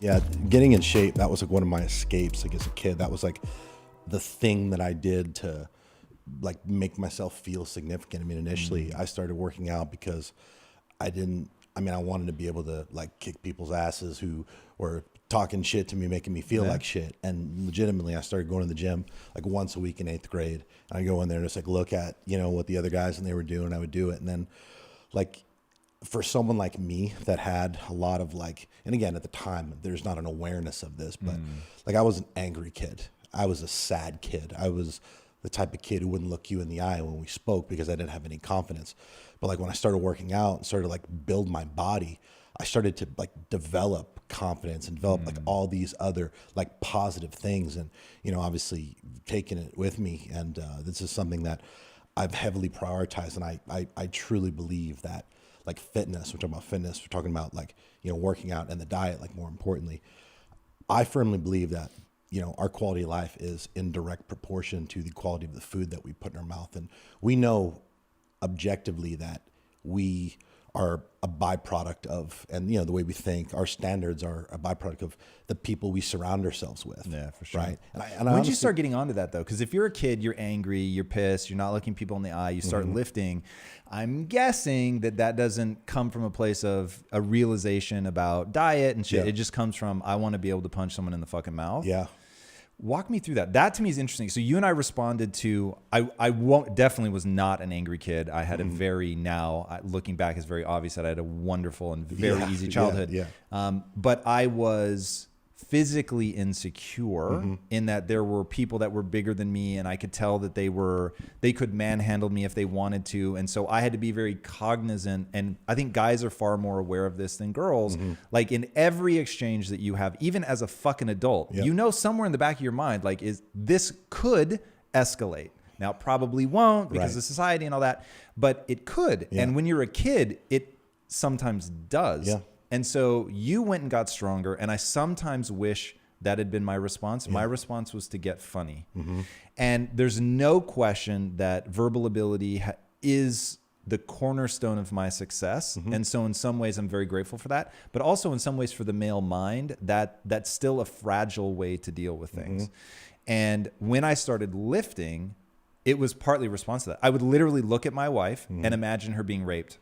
Yeah, getting in shape, that was like one of my escapes. Like as a kid, that was like the thing that I did to like make myself feel significant. I mean, initially I started working out because I wanted to be able to like kick people's asses who were talking shit to me, making me feel like shit. And legitimately I started going to the gym like once a week in 8th grade. And I go in there and just like look at, what the other guys and they were doing, I would do it. And then like, for someone like me that had a lot of like, and again, at the time, there's not an awareness of this, but like I was an angry kid. I was a sad kid. I was the type of kid who wouldn't look you in the eye when we spoke because I didn't have any confidence. But like when I started working out and started like build my body, I started to like develop confidence and develop like all these other like positive things. And, obviously taking it with me. And this is something that I've heavily prioritized. And I truly believe that like fitness, we're talking about fitness, we're talking about like, working out and the diet, like more importantly, I firmly believe that, our quality of life is in direct proportion to the quality of the food that we put in our mouth. And we know objectively that we are a byproduct of, and the way we think, our standards are a byproduct of the people we surround ourselves with. Yeah, for sure. Right. And when did you start getting onto that though? Because if you're a kid, you're angry, you're pissed, you're not looking people in the eye, you start lifting. I'm guessing that doesn't come from a place of a realization about diet and shit. Yeah. It just comes from, I want to be able to punch someone in the fucking mouth. Yeah. Walk me through that. That to me is interesting. So you and I responded to, definitely was not an angry kid. I had a very, looking back, it's very obvious that I had a wonderful and very easy childhood. Yeah. But I was physically insecure in that there were people that were bigger than me, and I could tell that they could manhandle me if they wanted to. And so I had to be very cognizant. And I think guys are far more aware of this than girls. Like in every exchange that you have, even as a fucking adult, somewhere in the back of your mind, like, this could escalate. Now it probably won't because of society and all that, but it could. Yeah. And when you're a kid, it sometimes does. Yeah. And so you went and got stronger. And I sometimes wish that had been my response. My response was to get funny. And there's no question that verbal ability is the cornerstone of my success. And so in some ways, I'm very grateful for that. But also in some ways for the male mind, that's still a fragile way to deal with things. And when I started lifting, it was partly a response to that. I would literally look at my wife and imagine her being raped.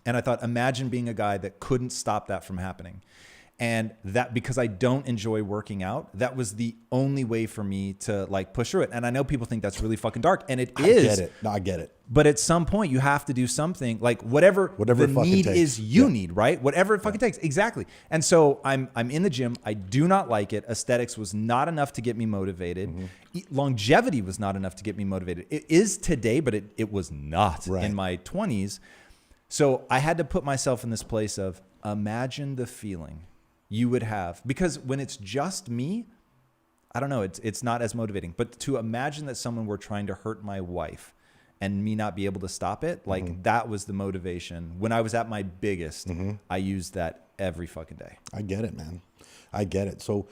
And I thought, imagine being a guy that couldn't stop that from happening. And that, because I don't enjoy working out, that was the only way for me to like push through it. And I know people think that's really fucking dark, and it is. I get it. No, I get it. But at some point you have to do something, like whatever the need is you need, right? Whatever it fucking takes. Exactly. And so I'm in the gym. I do not like it. Aesthetics was not enough to get me motivated. Longevity was not enough to get me motivated. It is today, but it was not in my 20s. So I had to put myself in this place of imagine the feeling you would have, because when it's just me, I don't know, it's not as motivating. But to imagine that someone were trying to hurt my wife and me not be able to stop it, like that was the motivation. When I was at my biggest, I used that every fucking day. I get it, man. I get it. So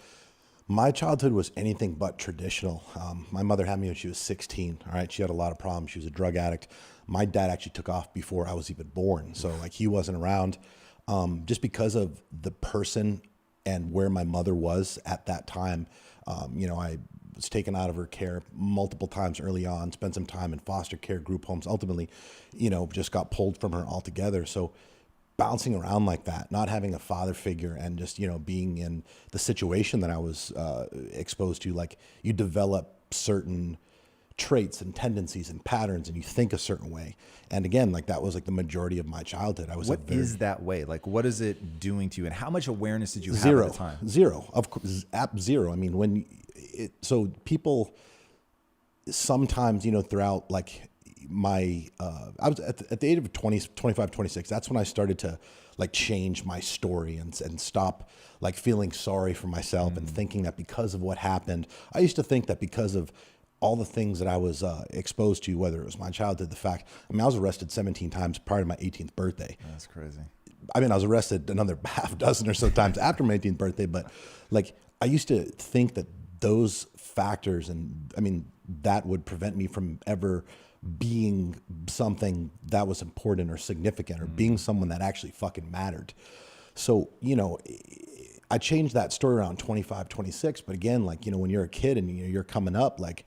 my childhood was anything but traditional. My mother had me when she was 16. All right. She had a lot of problems. She was a drug addict. My dad actually took off before I was even born. So like he wasn't around just because of the person and where my mother was at that time. I was taken out of her care multiple times early on, spent some time in foster care, group homes, ultimately, just got pulled from her altogether. So bouncing around like that, not having a father figure, and just, being in the situation that I was exposed to, like you develop certain traits and tendencies and patterns, and you think a certain way. And again, like that was like the majority of my childhood. What is that way? Like, what is it doing to you? And how much awareness did you have at the time? Zero. Of course, zero. I mean, so people sometimes, throughout like my, I was at the age of 20, 25, 26, that's when I started to like change my story and stop like feeling sorry for myself and thinking that because of what happened. I used to think that because of all the things that I was exposed to, whether it was my childhood, I was arrested 17 times prior to my 18th birthday. That's crazy. I mean, I was arrested another half dozen or so times after my 18th birthday, but like I used to think that those factors, and I mean, that would prevent me from ever being something that was important or significant or being someone that actually fucking mattered. So, I changed that story around 25, 26. But again, like, you know, when you're a kid and you're coming up, like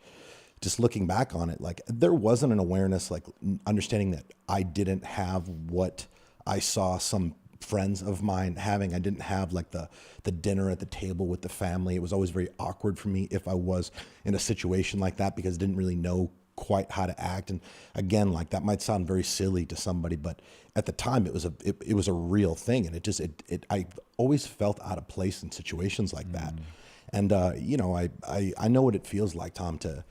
just looking back on it, like there wasn't an awareness, like understanding that I didn't have what I saw some friends of mine having. I didn't have like the dinner at the table with the family. It was always very awkward for me if I was in a situation like that because I didn't really know quite how to act. And again, like that might sound very silly to somebody, but at the time it was a real thing. And I always felt out of place in situations like that. And, you know, I know what it feels like, Tom, to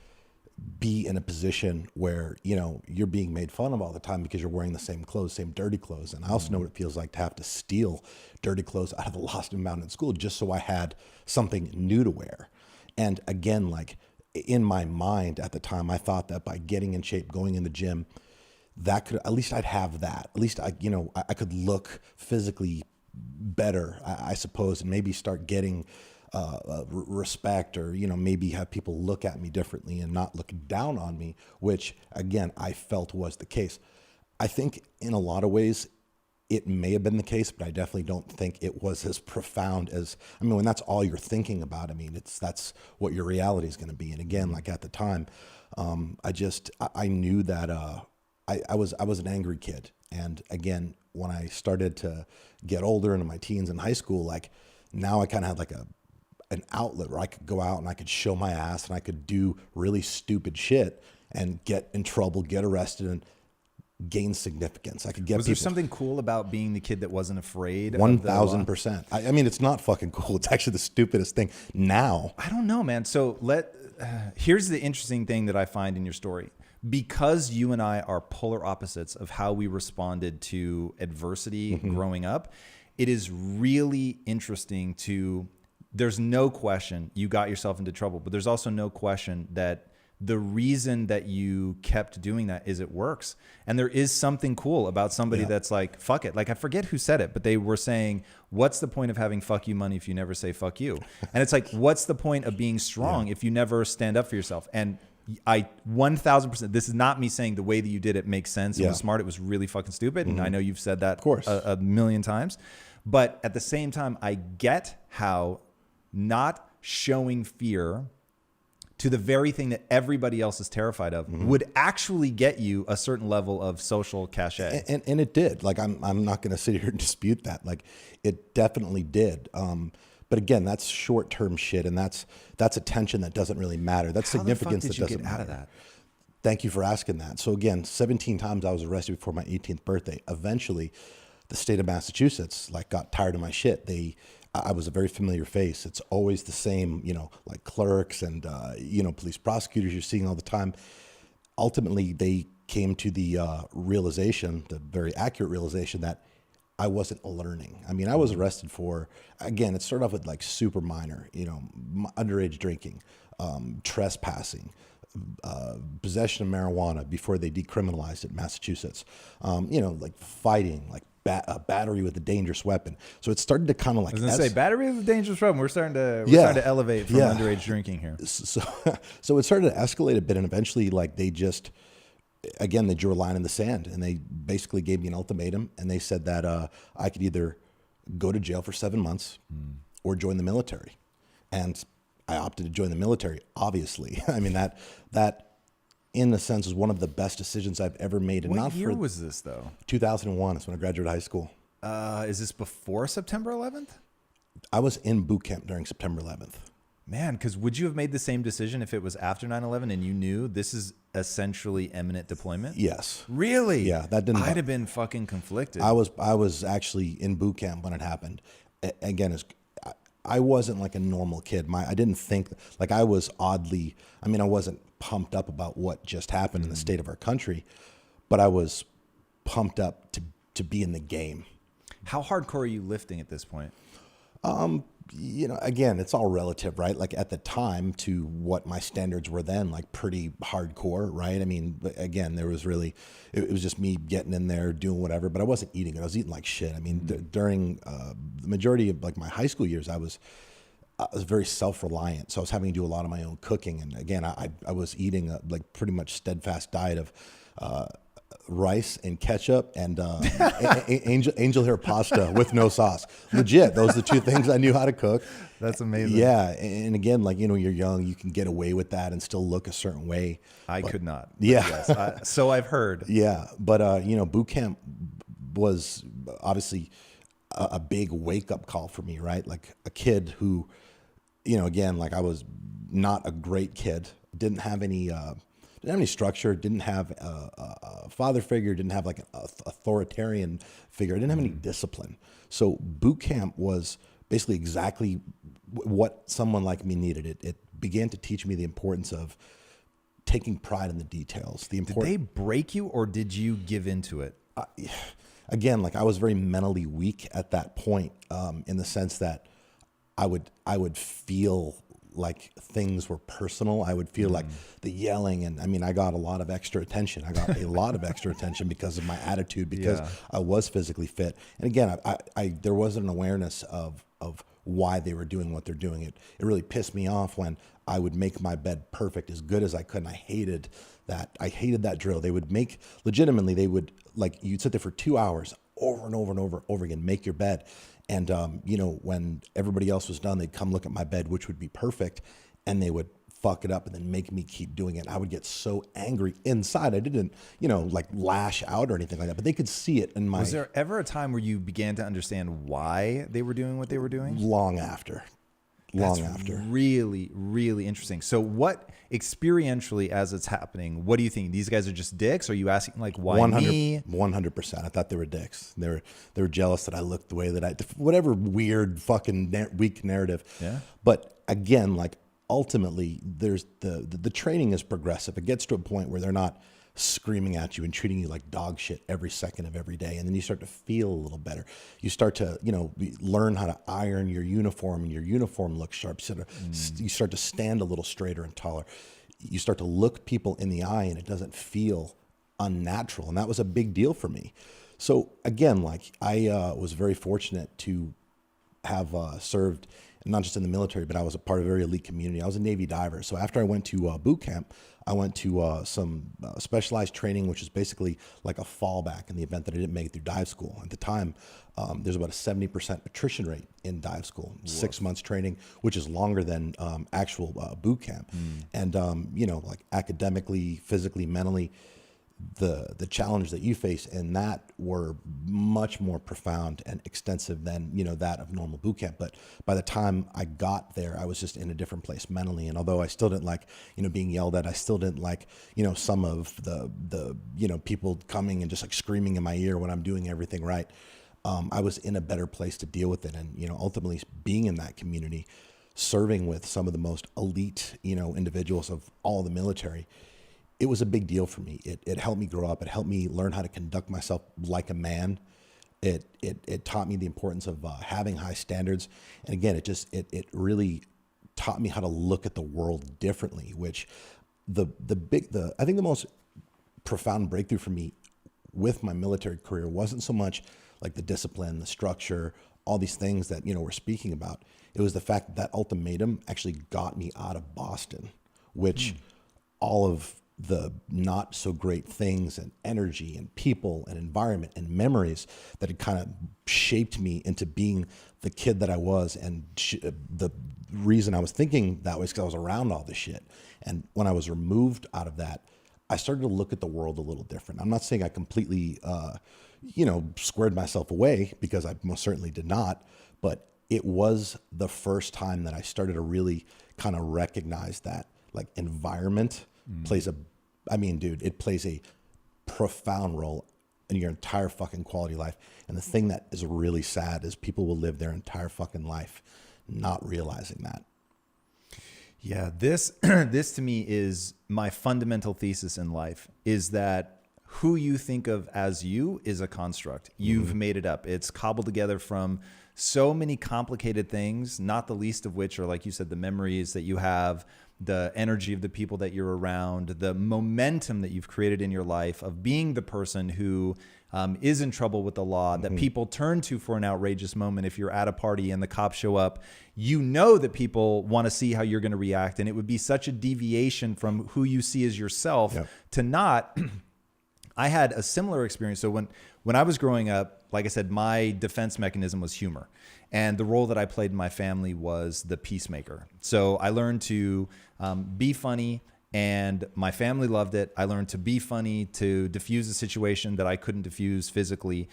be in a position where, you know, you're being made fun of all the time because you're wearing the same clothes, same dirty clothes. And I also know what it feels like to have to steal dirty clothes out of the lost and found in school just so I had something new to wear. And again, like in my mind at the time, I thought that by getting in shape, going in the gym, that could, at least I'd have that. At least I could look physically better, I suppose, and maybe start getting respect, or, you know, maybe have people look at me differently and not look down on me, which again, I felt was the case. I think in a lot of ways it may have been the case, but I definitely don't think it was as profound as, I mean, when that's all you're thinking about, I mean, that's what your reality is going to be. And again, like at the time, I knew that, I was an angry kid. And again, when I started to get older into my teens and high school, like now I kind of had like an outlet where I could go out and I could show my ass and I could do really stupid shit and get in trouble, get arrested, and gain significance. I could get. Was there something cool about being the kid that wasn't afraid? 1,000%. I mean, it's not fucking cool. It's actually the stupidest thing now. I don't know, man. So here's the interesting thing that I find in your story. Because you and I are polar opposites of how we responded to adversity growing up, it is really interesting to, there's no question you got yourself into trouble, but there's also no question that the reason that you kept doing that is it works. And there is something cool about somebody that's like, fuck it. Like, I forget who said it, but they were saying, what's the point of having fuck you money if you never say fuck you? And it's like, what's the point of being strong if you never stand up for yourself? And I 1,000%, this is not me saying the way that you did it makes sense. It was smart. It was really fucking stupid. And I know you've said that, of course, a million times. But at the same time, I get how not showing fear to the very thing that everybody else is terrified of would actually get you a certain level of social cachet. And it did. Like, I'm not going to sit here and dispute that. Like, it definitely did. But again, that's short-term shit, and that's attention that doesn't really matter. That's significance that doesn't matter. How the fuck did you get out of that? Thank you for asking that. So again, 17 times I was arrested before my 18th birthday. Eventually, the state of Massachusetts got tired of my shit. I was a very familiar face. It's always the same, you know, like clerks and police prosecutors you're seeing all the time. Ultimately, they came to the realization, the very accurate realization, that I wasn't learning. I mean, I was arrested for, again, it started off with like super minor, you know, underage drinking, trespassing, possession of marijuana before they decriminalized it in Massachusetts, like fighting, like a battery with a dangerous weapon. So it started to kind of like, I was going to say, battery with a dangerous weapon. We're starting to elevate from underage drinking here. So it started to escalate a bit, and eventually, like, they just, again, they drew a line in the sand, and they basically gave me an ultimatum, and they said that I could either go to jail for 7 months or join the military. And I opted to join the military, obviously. I mean, that in a sense was one of the best decisions I've ever made. And what year was this, though? 2001 is when I graduated high school. Is this before September 11th? I was in boot camp during September 11th. Man, because would you have made the same decision if it was after 9/11 and you knew this is essentially imminent deployment? Yes. Really? Yeah, that didn't. I'd have been fucking conflicted. I was actually in boot camp when it happened. Again, I wasn't like a normal kid. I didn't think, like, I was oddly, I mean, I wasn't pumped up about what just happened in the state of our country, but I was pumped up to be in the game. How hardcore are you lifting at this point? Again, it's all relative, right? Like, at the time, to what my standards were then, like, pretty hardcore, right? I mean, again, there was really, it was just me getting in there, doing whatever, but I wasn't eating it. I was eating like shit. I mean, during the majority of like my high school years, I was very self-reliant. So I was having to do a lot of my own cooking. And again, I was eating a like pretty much steadfast diet of rice and ketchup and angel hair pasta with no sauce. Legit, those are the two things I knew how to cook. That's amazing. Yeah, and again, like, you're young, you can get away with that and still look a certain way. I could not. Yeah. Yes, so I've heard. Yeah, but boot camp was obviously a big wake up call for me, right? Like a kid who, again, like I was not a great kid, didn't have any structure, didn't have a father figure, didn't have like an authoritarian figure, I didn't have any discipline. So boot camp was basically exactly what someone like me needed. It began to teach me the importance of taking pride in the details. Did they break you, or did you give into it? Again, like I was very mentally weak at that point, in the sense that I would feel like things were personal. I would feel like the yelling, and I mean, I got a lot of extra attention. I got a lot of extra attention because of my attitude, because I was physically fit. And again, there wasn't an awareness of why they were doing what they're doing. It really pissed me off when I would make my bed perfect as good as I could. And I hated that. I hated that drill. They would legitimately, you'd sit there for 2 hours over and over and over again, make your bed. And, when everybody else was done, they'd come look at my bed, which would be perfect. And they would fuck it up and then make me keep doing it. I would get so angry inside. I didn't, like lash out or anything like that, but they could see it in my... Was there ever a time where you began to understand why they were doing what they were doing? Long after. Really, really interesting. So what experientially, as it's happening, what do you think? These guys are just dicks? Are you asking like, why me? 100%. I thought they were dicks. They were jealous that I looked the way that I, whatever weird fucking weak narrative. Yeah. But again, like ultimately there's the training is progressive. It gets to a point where they're not screaming at you and treating you like dog shit every second of every day. And then you start to feel a little better. You start to, learn how to iron your uniform, and your uniform looks sharp. You start to stand a little straighter and taller. You start to look people in the eye, and it doesn't feel unnatural. And that was a big deal for me. So again, like I was very fortunate to have served, not just in the military, but I was a part of a very elite community. I was a Navy diver. So after I went to boot camp, I went to some specialized training, which is basically like a fallback in the event that I didn't make it through dive school. At the time, there's about a 70% attrition rate in dive school. 6 months training, which is longer than actual boot camp. And, like academically, physically, mentally, the challenge that you face in that were much more profound and extensive than, that of normal boot camp. But by the time I got there, I was just in a different place mentally. And although I still didn't like, being yelled at, I still didn't like, some of the people coming and just like screaming in my ear when I'm doing everything right. I was in a better place to deal with it. And, ultimately being in that community, serving with some of the most elite, individuals of all the military, it was a big deal for me. It helped me grow up. It helped me learn how to conduct myself like a man. It taught me the importance of having high standards. And again, it really taught me how to look at the world differently, which I think the most profound breakthrough for me with my military career wasn't so much like the discipline, the structure, all these things that, we're speaking about. It was the fact that ultimatum actually got me out of Boston, which all of the not so great things and energy and people and environment and memories that had kind of shaped me into being the kid that I was. And the reason I was thinking that was because I was around all this shit. And when I was removed out of that, I started to look at the world a little different. I'm not saying I completely, squared myself away, because I most certainly did not, but it was the first time that I started to really kind of recognize that like environment plays it plays a profound role in your entire fucking quality of life. And the thing that is really sad is people will live their entire fucking life not realizing that. Yeah, this to me is my fundamental thesis in life, is that who you think of as you is a construct. You've made it up. It's cobbled together from so many complicated things, not the least of which are, like you said, the memories that you have, the energy of the people that you're around, the momentum that you've created in your life of being the person who is in trouble with the law, that people turn to for an outrageous moment. If you're at a party and the cops show up, that people want to see how you're going to react. And it would be such a deviation from who you see as yourself to not I had a similar experience. So when I was growing up, like I said, my defense mechanism was humor. And the role that I played in my family was the peacemaker. So I learned to be funny, and my family loved it. I learned to be funny, to diffuse a situation that I couldn't diffuse physically.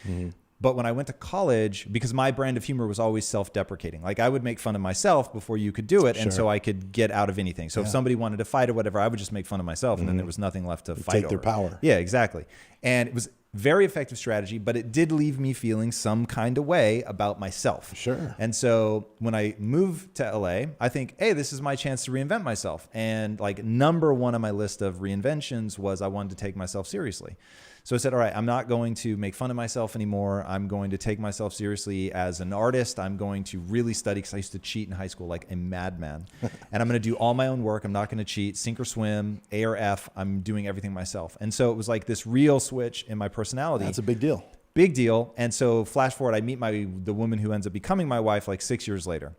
But when I went to college, because my brand of humor was always self-deprecating, like I would make fun of myself before you could do it. And so I could get out of anything. So if somebody wanted to fight or whatever, I would just make fun of myself, and then there was nothing left to fight Take over. their power. Yeah, exactly. And it was very effective strategy, but it did leave me feeling some kind of way about myself. Sure. And so when I moved to LA, I think, hey, this is my chance to reinvent myself. And like number one on my list of reinventions was I wanted to take myself seriously. So I said, all right, I'm not going to make fun of myself anymore. I'm going to take myself seriously as an artist. I'm going to really study, because I used to cheat in high school like a madman. And I'm going to do all my own work. I'm not going to cheat, sink or swim, A or F. I'm doing everything myself. And so it was like this real switch in my personality. That's a big deal. Big deal. And so flash forward, I meet the woman who ends up becoming my wife like 6 years later.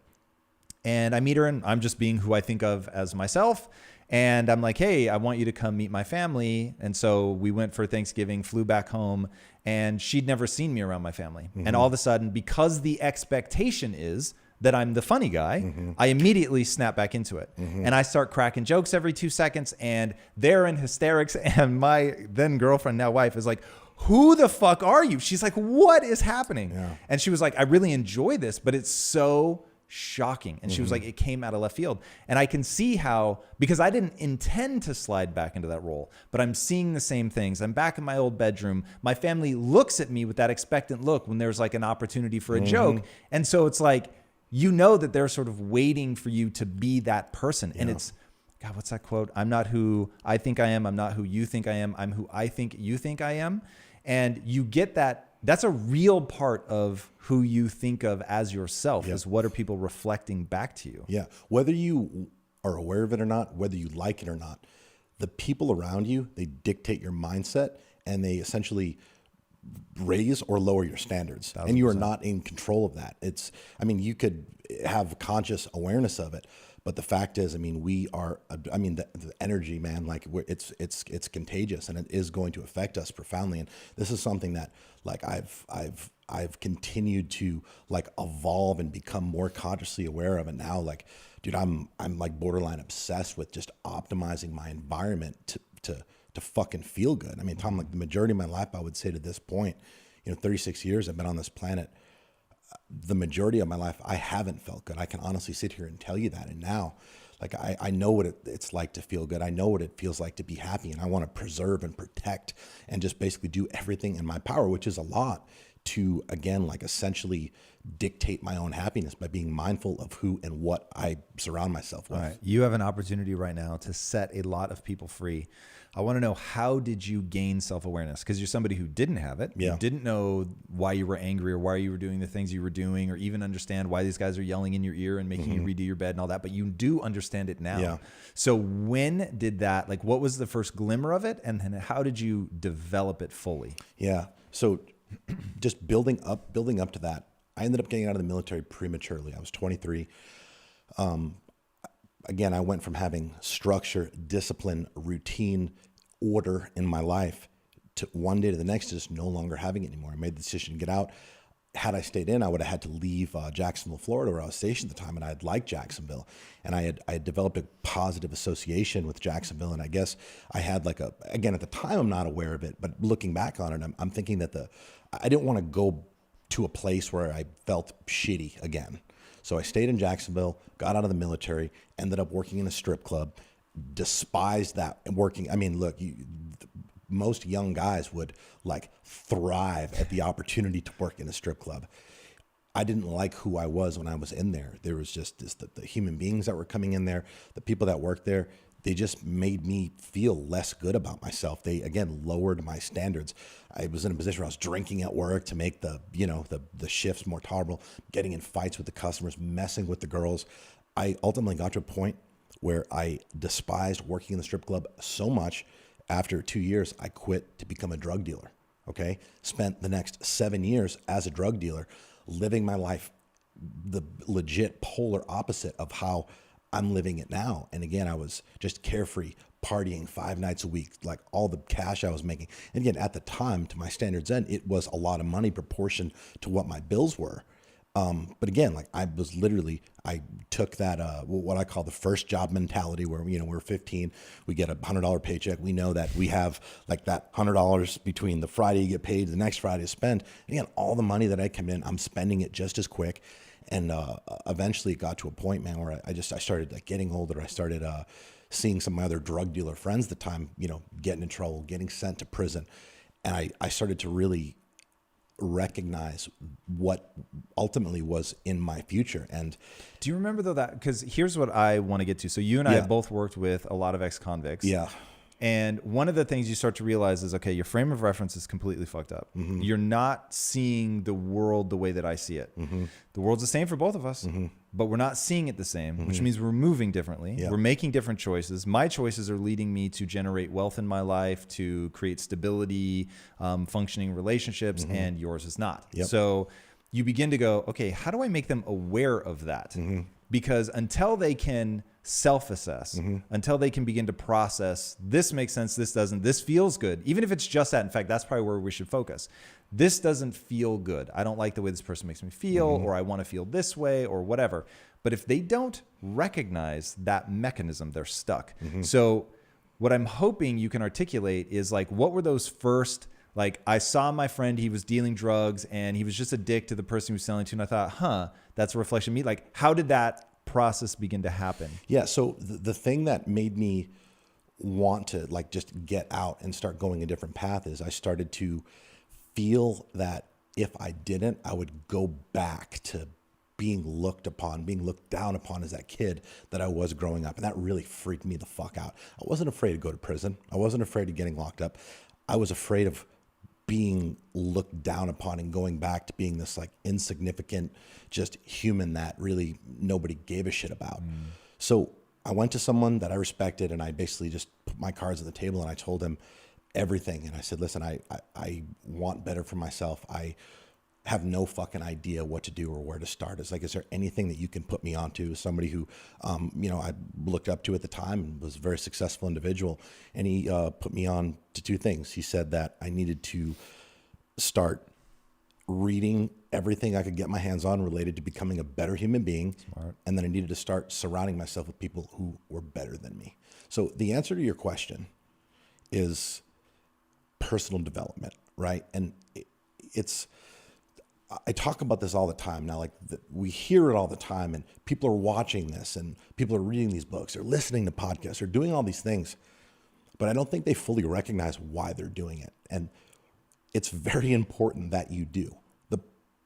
And I meet her, and I'm just being who I think of as myself. And I'm like, hey, I want you to come meet my family. And so we went for Thanksgiving, flew back home, and she'd never seen me around my family. And all of a sudden, because the expectation is that I'm the funny guy, I immediately snap back into it. And I start cracking jokes every 2 seconds, and they're in hysterics. And my then girlfriend, now wife, is like, who the fuck are you? She's like, what is happening? Yeah. And she was like, I really enjoy this, but it's so shocking. And she was like, it came out of left field. And I can see how, because I didn't intend to slide back into that role, but I'm seeing the same things. I'm back in my old bedroom. My family looks at me with that expectant look when there's like an opportunity for a joke. And so it's like, you know that they're sort of waiting for you to be that person. And it's, God, what's that quote? I'm not who I think I am. I'm not who you think I am. I'm who I think you think I am. And you get that. That's a real part of who you think of as yourself, is what are people reflecting back to you? Yeah. Whether you are aware of it or not, whether you like it or not, the people around you, they dictate your mindset, and they essentially raise or lower your standards. 1,000%. And you are not in control of that. You could have conscious awareness of it, but the fact is, the energy, man, like it's contagious, and it is going to affect us profoundly. And this is something that like I've continued to like evolve and become more consciously aware of. And now, like, dude, I'm like borderline obsessed with just optimizing my environment to fucking feel good. I mean, Tom, like the majority of my life, I would say to this point, 36 years I've been on this planet. The majority of my life, I haven't felt good. I can honestly sit here and tell you that. And now, like, I know what it's like to feel good. I know what it feels like to be happy. And I want to preserve and protect and just basically do everything in my power, which is a lot, to, again, like essentially dictate my own happiness by being mindful of who and what I surround myself with. All right. You have an opportunity right now to set a lot of people free. I want to know, how did you gain self-awareness? Because you're somebody who didn't have it. Yeah. You didn't know why you were angry or why you were doing the things you were doing, or even understand why these guys are yelling in your ear and making you redo your bed and all that. But you do understand it now. Yeah. So when did that, like, what was the first glimmer of it? And then how did you develop it fully? Yeah. So just building up to that, I ended up getting out of the military prematurely. I was 23. Again, I went from having structure, discipline, routine, order in my life to one day to the next to just no longer having it anymore. I made the decision to get out. Had I stayed in, I would have had to leave Jacksonville, Florida, where I was stationed at the time, and I had liked Jacksonville. And I had developed a positive association with Jacksonville, and I guess I had again, at the time, I'm not aware of it, but looking back on it, I'm thinking that I didn't want to go to a place where I felt shitty again. So I stayed in Jacksonville, got out of the military, ended up working in a strip club, despised that and working. I mean, look, most young guys would like thrive at the opportunity to work in a strip club. I didn't like who I was when I was in there. There was just the human beings that were coming in there, the people that worked there, they just made me feel less good about myself. They, again, lowered my standards. I was in a position where I was drinking at work to make the shifts more tolerable, getting in fights with the customers, messing with the girls. I ultimately got to a point where I despised working in the strip club so much. After 2 years, I quit to become a drug dealer. Okay. Spent the next 7 years as a drug dealer, living my life the legit polar opposite of how I'm living it now. And again, I was just carefree, partying 5 nights a week, like all the cash I was making. And again, at the time, to my standards then, it was a lot of money proportion to what my bills were. But again, like I took that, what I call the first job mentality where, we're 15, we get $100 paycheck. We know that we have like that $100 between the Friday you get paid, the next Friday to spend. And again, all the money that I come in, I'm spending it just as quick. And, eventually it got to a point, man, where I started like getting older. I started, seeing some of my other drug dealer friends at the time, getting in trouble, getting sent to prison. And I started to really recognize what ultimately was in my future. And do you remember though that, because here's what I want to get to. So you and I Yeah. have both worked with a lot of ex-convicts. yeah, And one of the things you start to realize is, okay, your frame of reference is completely fucked up. Mm-hmm. You're not seeing the world the way that I see it. Mm-hmm. The world's the same for both of us, but we're not seeing it the same, which means we're moving differently. Yeah. We're making different choices. My choices are leading me to generate wealth in my life, to create stability, functioning relationships, and yours is not. Yep. So you begin to go, okay, how do I make them aware of that? Because until they can self-assess, until they can begin to process, this makes sense, this doesn't, this feels good, even if it's just that. In fact, that's probably where we should focus. This doesn't feel good. I don't like the way this person makes me feel, or I want to feel this way, or whatever. But if they don't recognize that mechanism, they're stuck. So what I'm hoping you can articulate is like, what were those first, like I saw my friend, he was dealing drugs and he was just a dick to the person he was selling to. And I thought, that's a reflection of me. Like, how did that process begin to happen? Yeah. So the thing that made me want to like just get out and start going a different path is I started to feel that if I didn't, I would go back to being looked upon, being looked down upon as that kid that I was growing up. And that really freaked me the fuck out. I wasn't afraid to go to prison. I wasn't afraid of getting locked up. I was afraid of being looked down upon and going back to being this like insignificant, just human that really nobody gave a shit about. So I went to someone that I respected and I basically just put my cards on the table and I told him everything. And I said, listen, I want better for myself. I have no fucking idea what to do or where to start. It's like, is there anything that you can put me onto? Somebody who, I looked up to at the time and was a very successful individual. And he put me on to 2 things. He said that I needed to start reading everything I could get my hands on related to becoming a better human being. Smart. And then I needed to start surrounding myself with people who were better than me. So the answer to your question is personal development, right? And I talk about this all the time now, like we hear it all the time and people are watching this and people are reading these books or listening to podcasts or doing all these things, but I don't think they fully recognize why they're doing it. And it's very important that you do. The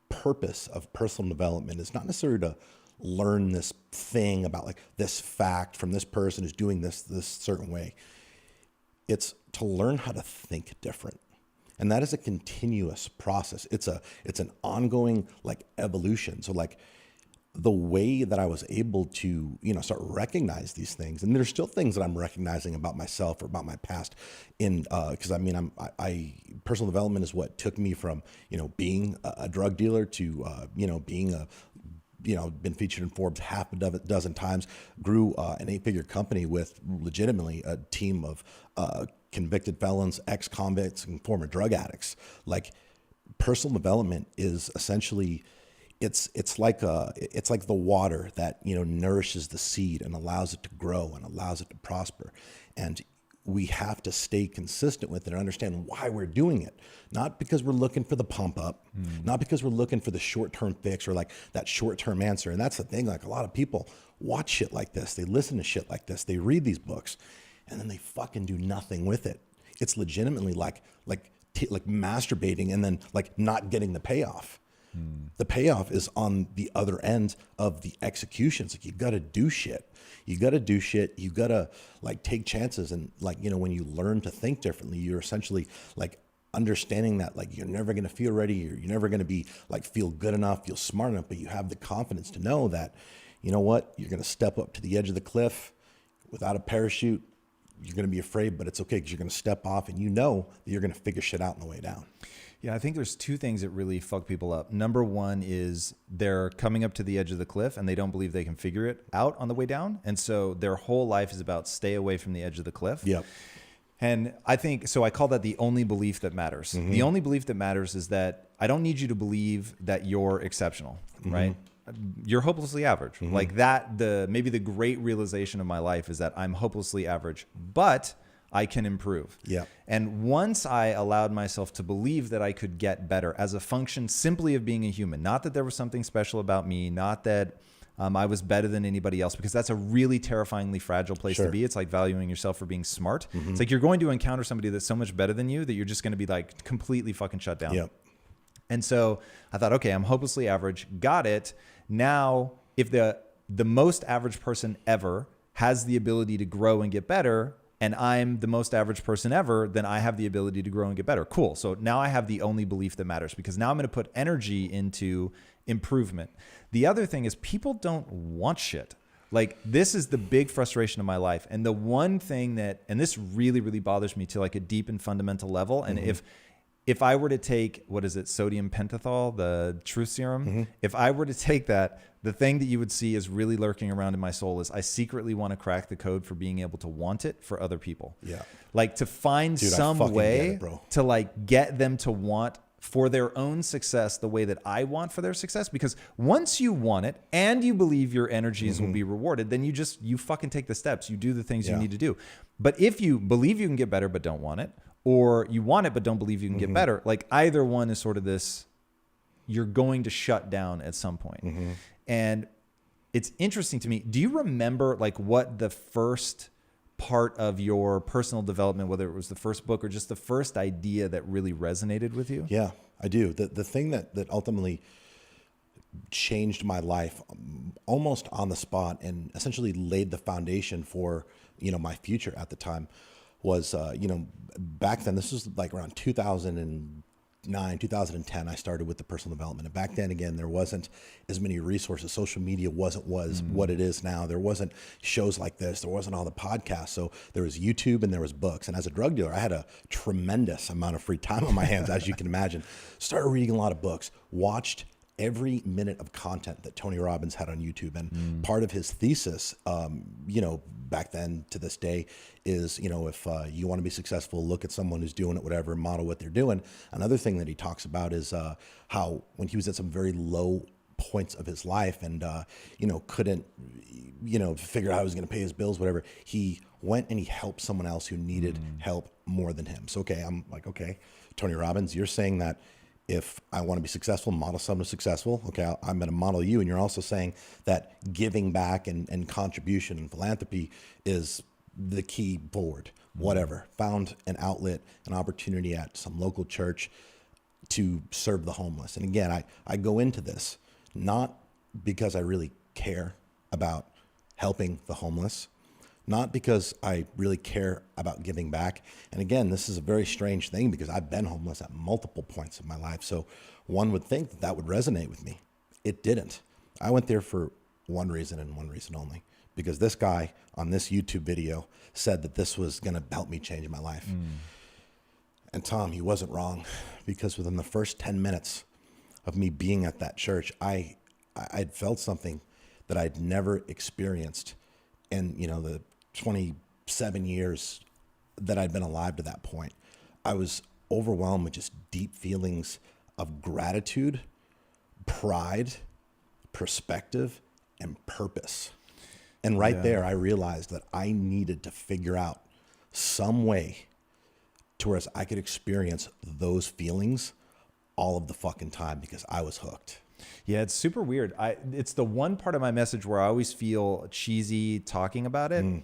purpose of personal development is not necessarily to learn this thing about like this fact from this person who's doing this certain way. It's to learn how to think different. And that is a continuous process. It's an ongoing like evolution. So like the way that I was able to, start recognize these things, and there's still things that I'm recognizing about myself or about my past because personal development is what took me from, being a drug dealer to, being been featured in Forbes half a dozen times, grew an 8-figure company with legitimately a team of convicted felons, ex-convicts, and former drug addicts. Like personal development is essentially, it's like the water that nourishes the seed and allows it to grow and allows it to prosper. And we have to stay consistent with it and understand why we're doing it. Not because we're looking for the pump up, not because we're looking for the short-term fix or like that short-term answer. And that's the thing, like a lot of people watch shit like this, they listen to shit like this, they read these books, and then they fucking do nothing with it. It's legitimately like masturbating and then like not getting the payoff. The payoff is on the other end of the executions. Like you got to do shit. You got to do shit. You got to like take chances. And like, when you learn to think differently, you're essentially like understanding that like you're never going to feel ready, or you're never going to be like feel good enough, feel smart enough, but you have the confidence to know that, you're going to step up to the edge of the cliff without a parachute. You're going to be afraid, but it's okay because you're going to step off and that you're going to figure shit out on the way down. Yeah, I think there's two things that really fuck people up. Number one is they're coming up to the edge of the cliff and they don't believe they can figure it out on the way down. And so their whole life is about stay away from the edge of the cliff. Yep. And I think, so I call that the only belief that matters. The only belief that matters is that I don't need you to believe that you're exceptional, right? You're hopelessly average. Like that, maybe the great realization of my life is that I'm hopelessly average, but I can improve. Yeah. And once I allowed myself to believe that I could get better as a function simply of being a human, not that there was something special about me, not that I was better than anybody else, because that's a really terrifyingly fragile place to be. It's like valuing yourself for being smart. It's like you're going to encounter somebody that's so much better than you that you're just going to be like completely fucking shut down. Yep. And so I thought, okay, I'm hopelessly average. Got it. Now, if the most average person ever has the ability to grow and get better, and I'm the most average person ever, then I have the ability to grow and get better. Cool. So now I have the only belief that matters, because now I'm going to put energy into improvement. The other thing is people don't want shit. Like, this is the big frustration of my life. And the one thing that, and this really, really bothers me to like a deep and fundamental level. And if I were to take, what is it, sodium pentothal, the truth serum, if I were to take that, the thing that you would see is really lurking around in my soul is I secretly want to crack the code for being able to want it for other people. Yeah. Like to find some way to like get them to want for their own success the way that I want for their success. Because once you want it and you believe your energies will be rewarded, then you fucking take the steps. You do the things you need to do. But if you believe you can get better but don't want it, or you want it but don't believe you can get better, like either one is sort of this, you're going to shut down at some point. And it's interesting to me. Do you remember like what the first part of your personal development, whether it was the first book or just the first idea that really resonated with you? Yeah, I do. The thing that ultimately changed my life almost on the spot and essentially laid the foundation for, my future at the time was, back then, this was like around 2009, 2010, I started with the personal development. And back then, again, there wasn't as many resources. Social media wasn't what it is now. There wasn't shows like this. There wasn't all the podcasts. So there was YouTube and there was books. And as a drug dealer, I had a tremendous amount of free time on my hands, as you can imagine. Started reading a lot of books, watched every minute of content that Tony Robbins had on YouTube. And part of his thesis, back then to this day is, if you want to be successful, look at someone who's doing it, whatever, model what they're doing. Another thing that he talks about is how when he was at some very low points of his life and, couldn't, figure out how he was going to pay his bills, whatever, he went and he helped someone else who needed help more than him. So, I'm like, okay, Tony Robbins, you're saying that if I want to be successful, model someone who's successful. Okay, I'm going to model you. And you're also saying that giving back and contribution and philanthropy is the key forward. Whatever. Found an outlet, an opportunity at some local church to serve the homeless. And again, I go into this not because I really care about helping the homeless, not because I really care about giving back. And again, this is a very strange thing because I've been homeless at multiple points of my life. So one would think that that would resonate with me. It didn't. I went there for one reason and one reason only, because this guy on this YouTube video said that this was going to help me change my life. And Tom, he wasn't wrong, because within the first 10 minutes of me being at that church, I'd felt something that I'd never experienced in, the 27 years that I'd been alive to that point. I was overwhelmed with just deep feelings of gratitude, pride, perspective, and purpose. And right there, I realized that I needed to figure out some way to where I could experience those feelings all of the fucking time, because I was hooked. Yeah, it's super weird. It's the one part of my message where I always feel cheesy talking about it,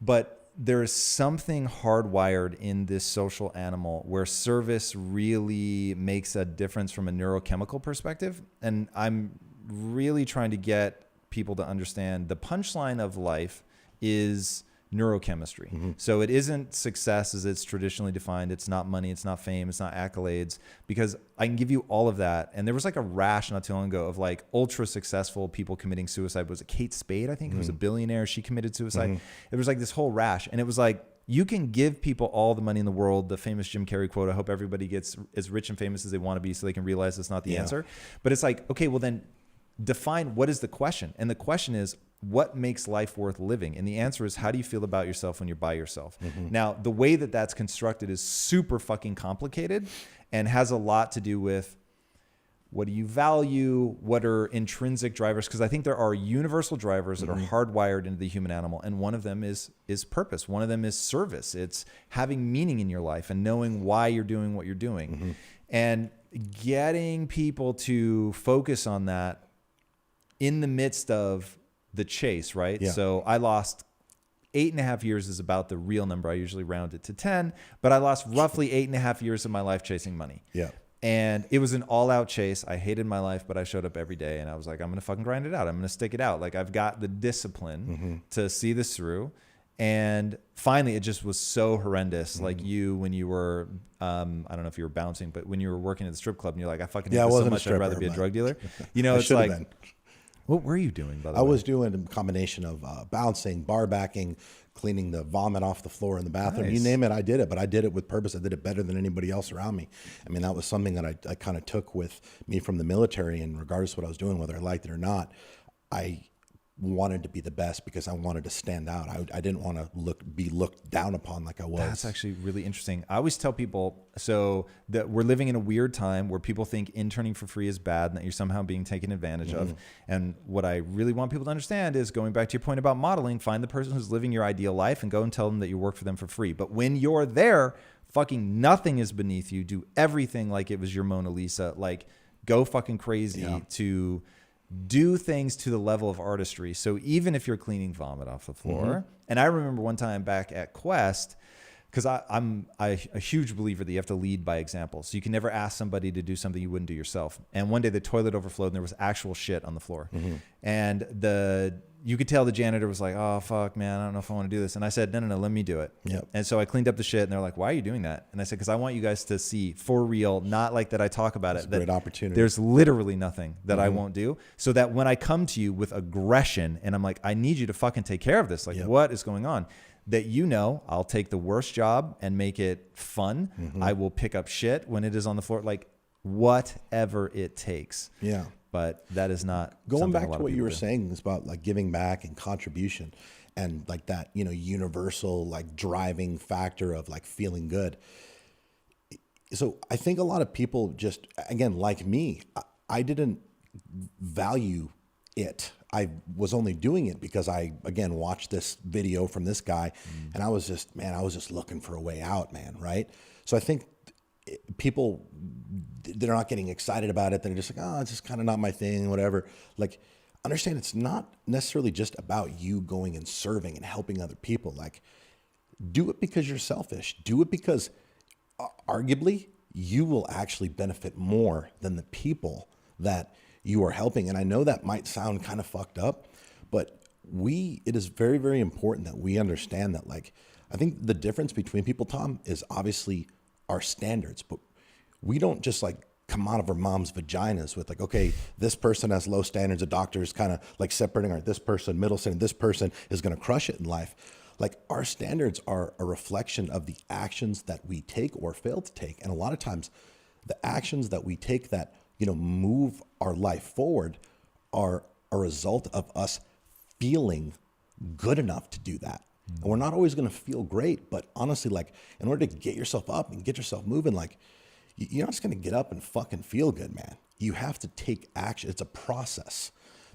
but there is something hardwired in this social animal where service really makes a difference from a neurochemical perspective. And I'm really trying to get people to understand the punchline of life is neurochemistry. So it isn't success as it's traditionally defined. It's not money. It's not fame. It's not accolades, because I can give you all of that. And there was like a rash not too long ago of like ultra successful people committing suicide. Was it Kate Spade? I think who was a billionaire. She committed suicide. There was like this whole rash, and it was like, you can give people all the money in the world, the famous Jim Carrey quote, I hope everybody gets as rich and famous as they want to be so they can realize it's not the answer. But it's like, okay, well then define what is the question. And the question is, what makes life worth living? And the answer is, how do you feel about yourself when you're by yourself? Now, the way that that's constructed is super fucking complicated and has a lot to do with what do you value? What are intrinsic drivers? Because I think there are universal drivers that are hardwired into the human animal. And one of them is purpose. One of them is service. It's having meaning in your life and knowing why you're doing what you're doing. And getting people to focus on that in the midst of the chase, right? Yeah. So I lost 8.5 years is about the real number. I usually round it to 10, but I lost roughly 8.5 years of my life chasing money. Yeah. And it was an all-out chase. I hated my life, but I showed up every day and I was like, I'm going to fucking grind it out. I'm going to stick it out. Like, I've got the discipline to see this through. And finally, it just was so horrendous. Like you, when you were, I don't know if you were bouncing, but when you were working at the strip club and you're like, I fucking hate this so much, I'd rather be a drug dealer. You know, it's like, what were you doing, by the way? I was doing a combination of bouncing, bar backing, cleaning the vomit off the floor in the bathroom. Nice. You name it, I did it. But I did it with purpose. I did it better than anybody else around me. I mean, that was something that I kind of took with me from the military. And regardless of what I was doing, whether I liked it or not, I wanted to be the best because I wanted to stand out. I didn't want to be looked down upon like I was. That's actually really interesting. I always tell people, so that we're living in a weird time where people think interning for free is bad and that you're somehow being taken advantage of. And what I really want people to understand is, going back to your point about modeling, find the person who's living your ideal life and go and tell them that you work for them for free. But when you're there, fucking nothing is beneath you. Do everything like it was your Mona Lisa. Like, go fucking crazy to do things to the level of artistry. So even if you're cleaning vomit off the floor, and I remember one time back at Quest, because I'm a huge believer that you have to lead by example. So you can never ask somebody to do something you wouldn't do yourself. And one day the toilet overflowed and there was actual shit on the floor. And you could tell the janitor was like, oh, fuck, man, I don't know if I want to do this. And I said, no, let me do it. And so I cleaned up the shit and they're like, why are you doing that? And I said, because I want you guys to see for real, not like that I talk about it. That's a great opportunity. There's literally nothing that I won't do. So that when I come to you with aggression and I'm like, I need you to fucking take care of this. Like, what is going on? That, you know, I'll take the worst job and make it fun. I will pick up shit when it is on the floor. Like, whatever it takes. Yeah. But that is not going back to what you were saying is about like giving back and contribution and like that, you know, universal like driving factor of like feeling good. So I think a lot of people just, again, like me, I didn't value it. I was only doing it because I, again, watched this video from this guy and I was just looking for a way out, man. Right. So I think people, they're not getting excited about it. They're just like, oh, it's just kind of not my thing, whatever. Like, understand it's not necessarily just about you going and serving and helping other people. Like, do it because you're selfish. Do it because arguably you will actually benefit more than the people that you are helping. And I know that might sound kind of fucked up, but it is very, very important that we understand that. Like, I think the difference between people, Tom, is obviously our standards, but we don't just like come out of our mom's vaginas with like, okay, this person has low standards. A doctor is kind of like separating, all right, this person, middle standard, this person is going to crush it in life. Like, our standards are a reflection of the actions that we take or fail to take. And a lot of times the actions that we take that, you know, move our life forward are a result of us feeling good enough to do that. And we're not always going to feel great, but honestly, like, in order to get yourself up and get yourself moving, like, you're not just going to get up and fucking feel good, man. You have to take action. It's a process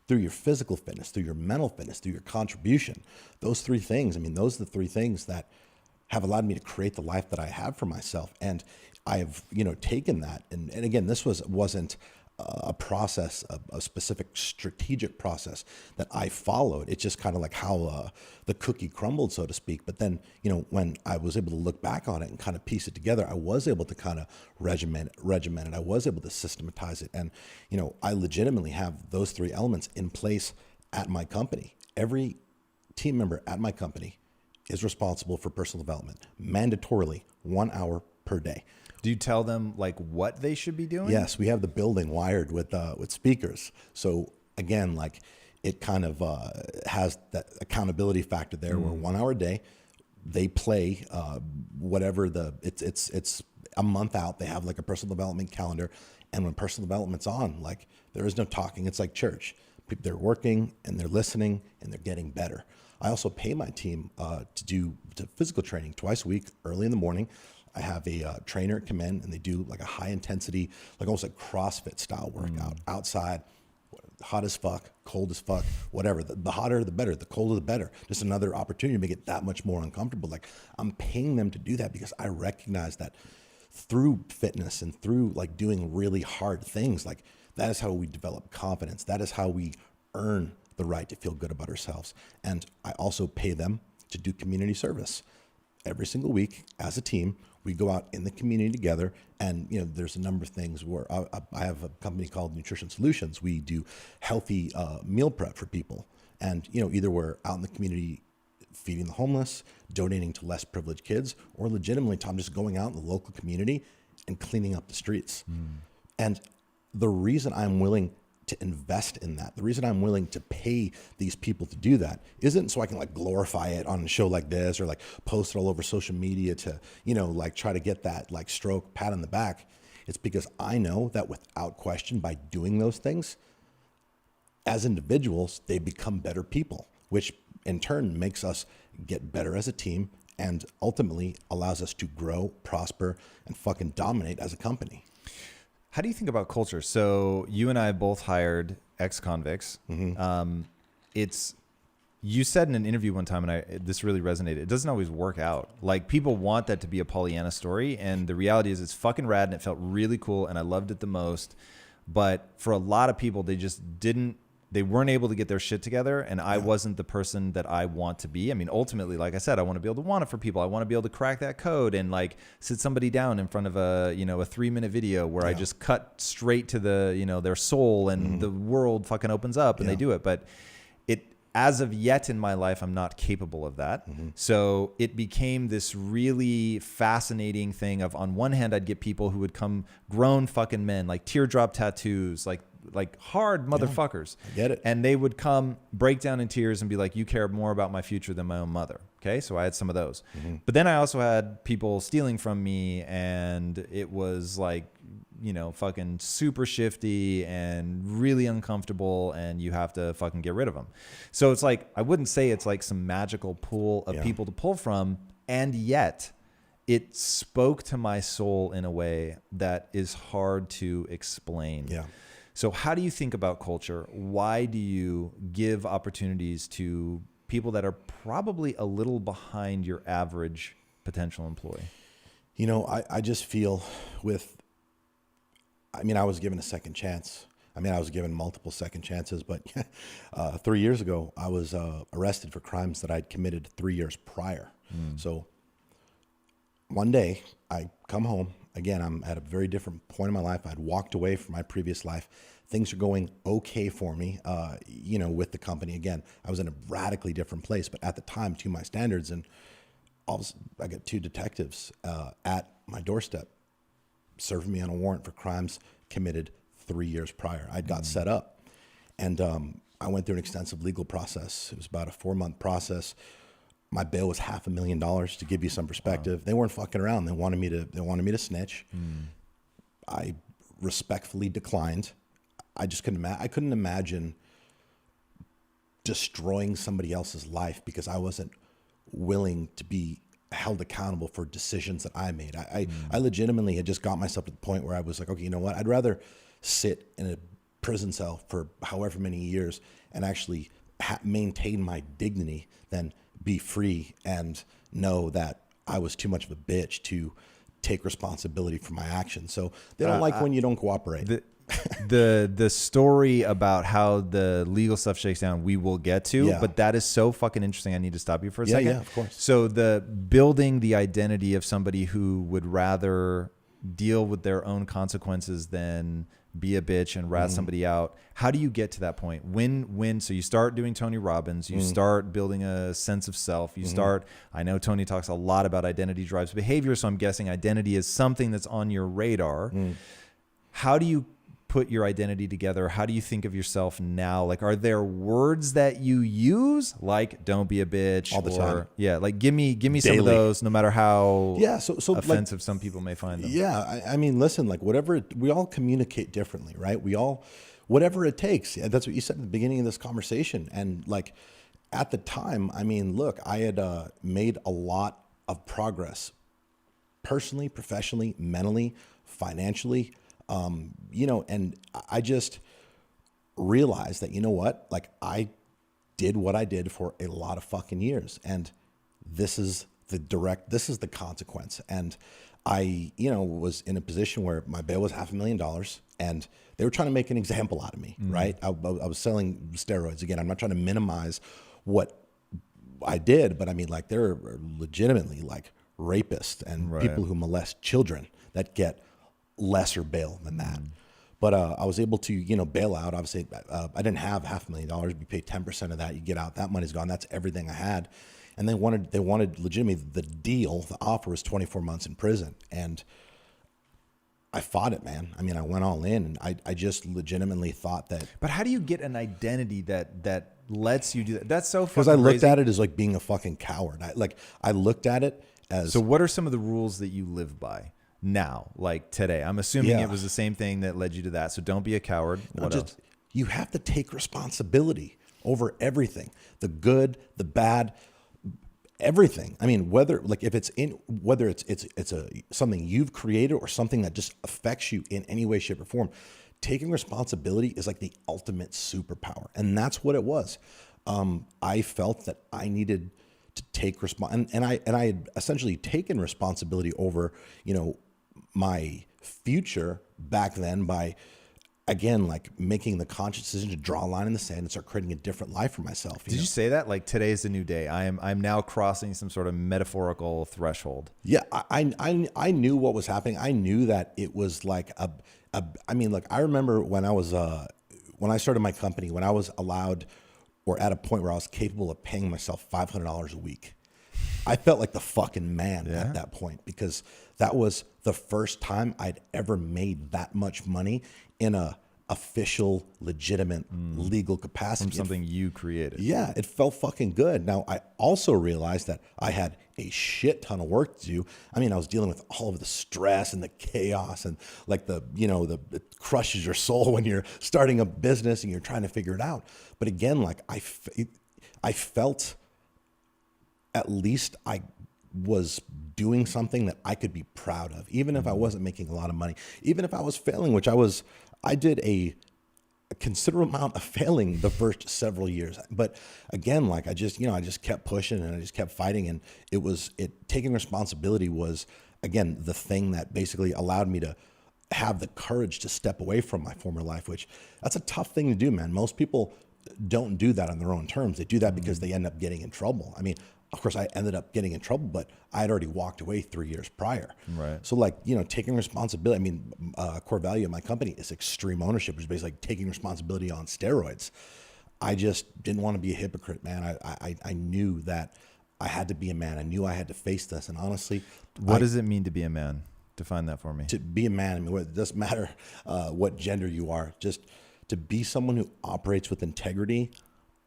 through your physical fitness, through your mental fitness, through your contribution. Those three things, I mean, those are the three things that have allowed me to create the life that I have for myself. And I've, you know, taken that. And again, this wasn't a process, a specific strategic process that I followed. It's just kind of like how the cookie crumbled, so to speak. But then, you know, when I was able to look back on it and kind of piece it together, I was able to kind of regiment it. I was able to systematize it. And, you know, I legitimately have those three elements in place at my company. Every team member at my company is responsible for personal development, mandatorily 1 hour per day. Do you tell them like what they should be doing? Yes, we have the building wired with speakers. So again, like, it kind of has that accountability factor there where 1 hour a day, they play whatever it's a month out. They have like a personal development calendar, and when personal development's on, like there is no talking. It's like church. They're working and they're listening and they're getting better. I also pay my team to do physical training twice a week, early in the morning. I have a trainer come in and they do like a high intensity, like almost like CrossFit style workout outside, hot as fuck, cold as fuck, whatever. The hotter, the better. The colder, the better. Just another opportunity to make it that much more uncomfortable. Like I'm paying them to do that because I recognize that through fitness and through like doing really hard things, like that is how we develop confidence. That is how we earn the right to feel good about ourselves. And I also pay them to do community service. Every single week as a team, we go out in the community together, and there's a number of things where I have a company called Nutrition Solutions. We do healthy meal prep for people, and either we're out in the community feeding the homeless, donating to less privileged kids, or legitimately, Tom, just going out in the local community and cleaning up the streets. And the reason I'm willing to invest in that, the reason I'm willing to pay these people to do that isn't so I can like glorify it on a show like this or like post it all over social media to, like try to get that like stroke pat on the back. It's because I know that without question, by doing those things, as individuals, they become better people, which in turn makes us get better as a team and ultimately allows us to grow, prosper, and fucking dominate as a company. How do you think about culture? So you and I both hired ex-convicts. You said in an interview one time, and this really resonated, it doesn't always work out. Like people want that to be a Pollyanna story. And the reality is it's fucking rad and it felt really cool and I loved it the most. But for a lot of people, they weren't able to get their shit together, and I wasn't the person that I want to be. I mean, ultimately, like I said, I want to be able to want it for people. I want to be able to crack that code and like sit somebody down in front of a 3-minute video where I just cut straight to the, their soul and the world fucking opens up and they do it. But as of yet in my life, I'm not capable of that. So it became this really fascinating thing of, on one hand, I'd get people who would come, grown fucking men, like teardrop tattoos, like hard motherfuckers. I get it. And they would come, break down in tears and be like, you care more about my future than my own mother. Okay. So I had some of those. But then I also had people stealing from me, and it was like, fucking super shifty and really uncomfortable, and you have to fucking get rid of them. So it's like, I wouldn't say it's like some magical pool of people to pull from. And yet it spoke to my soul in a way that is hard to explain. Yeah. So how do you think about culture? Why do you give opportunities to people that are probably a little behind your average potential employee? I just feel I was given a second chance. I was given multiple second chances, but 3 years ago, I was arrested for crimes that I'd committed 3 years prior. So one day I come home. Again, I'm at a very different point in my life. I'd walked away from my previous life. Things are going okay for me, with the company. Again, I was in a radically different place, but at the time, to my standards, and I got 2 detectives at my doorstep serving me on a warrant for crimes committed 3 years prior. I'd got set up, and I went through an extensive legal process. It was about a 4-month process. My bail was $500,000 to give you some perspective. Wow. They weren't fucking around. They wanted me to snitch. I respectfully declined. I just couldn't imagine destroying somebody else's life because I wasn't willing to be held accountable for decisions that I made. I legitimately had just got myself to the point where I was like, okay, you know what? I'd rather sit in a prison cell for however many years and actually maintain my dignity than be free and know that I was too much of a bitch to take responsibility for my actions. So they don't like when you don't cooperate. The story about how the legal stuff shakes down, we will get to, but that is so fucking interesting. I need to stop you for a second. Yeah, of course. So the building the identity of somebody who would rather deal with their own consequences than be a bitch and rat somebody out. How do you get to that point? So you start doing Tony Robbins, you start building a sense of self, you start, I know Tony talks a lot about identity drives behavior, so I'm guessing identity is something that's on your radar. How do you put your identity together? How do you think of yourself now? Like, are there words that you use, like "don't be a bitch" All the time. Yeah, like give me some of Daily. those, no matter how So offensive some people may find them. Yeah, I mean, listen, like we all communicate differently, right? We all, whatever it takes. And that's what you said at the beginning of this conversation. And like at the time, I mean, look, I had made a lot of progress personally, professionally, mentally, financially, and I just realized that, you know what, like I did what I did for a lot of fucking years. And this is this is the consequence. And I, was in a position where my bail was $500,000 and they were trying to make an example out of me, right? I was selling steroids. Again, I'm not trying to minimize what I did, but I mean, like, there are legitimately like rapists and people who molest children that get lesser bail than that. But I was able to, bail out. Obviously, I didn't have $500,000. You pay 10% of that, you get out. That money's gone. That's everything I had. And they wanted legitimately the offer was 24 months in prison. And I fought it, man. I mean, I went all in, and I just legitimately thought that. But how do you get an identity that lets you do that? That's so fucking Because I looked crazy. at it as like being a fucking coward. I looked at it as. So what are some of the rules that you live by now, like today? I'm assuming it was the same thing that led you to that. So don't be a coward. What else? You have to take responsibility over everything, the good, the bad, everything. I mean, whether it's something you've created or something that just affects you in any way, shape, or form. Taking responsibility is like the ultimate superpower, and that's what it was. I felt that I needed to take and I had essentially taken responsibility over, my future back then by, again, like making the conscious decision to draw a line in the sand and start creating a different life for myself. Did you say that? Like, today's the new day. I'm now crossing some sort of metaphorical threshold. Yeah, I knew what was happening. I knew that it was like I mean, look, I remember when I started my company, when I was allowed or at a point where I was capable of paying myself $500 a week. I felt like the fucking man at that point, because that was the first time I'd ever made that much money in a official, legitimate, legal capacity. From something you created. Yeah, it felt fucking good. Now, I also realized that I had a shit ton of work to do. I mean, I was dealing with all of the stress and the chaos and like it crushes your soul when you're starting a business and you're trying to figure it out. But again, like I felt at least I was doing something that I could be proud of, even if I wasn't making a lot of money, even if I was failing, which I did a considerable amount of failing the first several years. But again, like I just kept pushing and I just kept fighting. And taking responsibility was, again, the thing that basically allowed me to have the courage to step away from my former life, which that's a tough thing to do, man. Most people don't do that on their own terms. They do that because they end up getting in trouble. I mean, of course, I ended up getting in trouble, but I had already walked away 3 years prior. Right. So, like, taking responsibility. I mean, core value of my company is extreme ownership, which is basically like taking responsibility on steroids. I just didn't want to be a hypocrite, man. I knew that I had to be a man. I knew I had to face this. And honestly, what does it mean to be a man? Define that for me. To be a man, I mean, it doesn't matter what gender you are. Just to be someone who operates with integrity,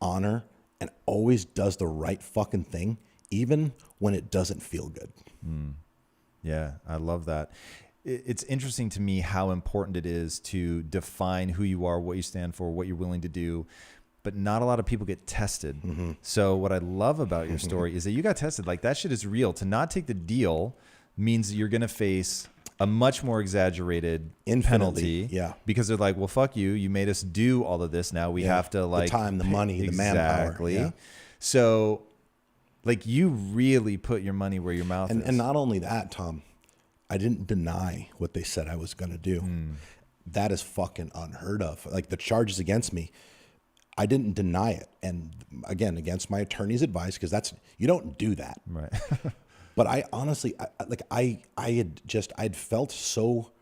honor, and always does the right fucking thing, even when it doesn't feel good. Yeah, I love that. It's interesting to me how important it is to define who you are, what you stand for, what you're willing to do. But not a lot of people get tested. So what I love about your story is that you got tested. Like, that shit is real. To not take the deal means that you're going to face a much more exaggerated penalty. Yeah. Because they're like, well, fuck you. You made us do all of this. Now we have to, like, the time, the money, the manpower. Exactly. Yeah. So, like, you really put your money where your mouth is. And not only that, Tom, I didn't deny what they said I was going to do. That is fucking unheard of. Like, the charges against me, I didn't deny it. And again, against my attorney's advice, because you don't do that. Right. But I honestly, I had felt so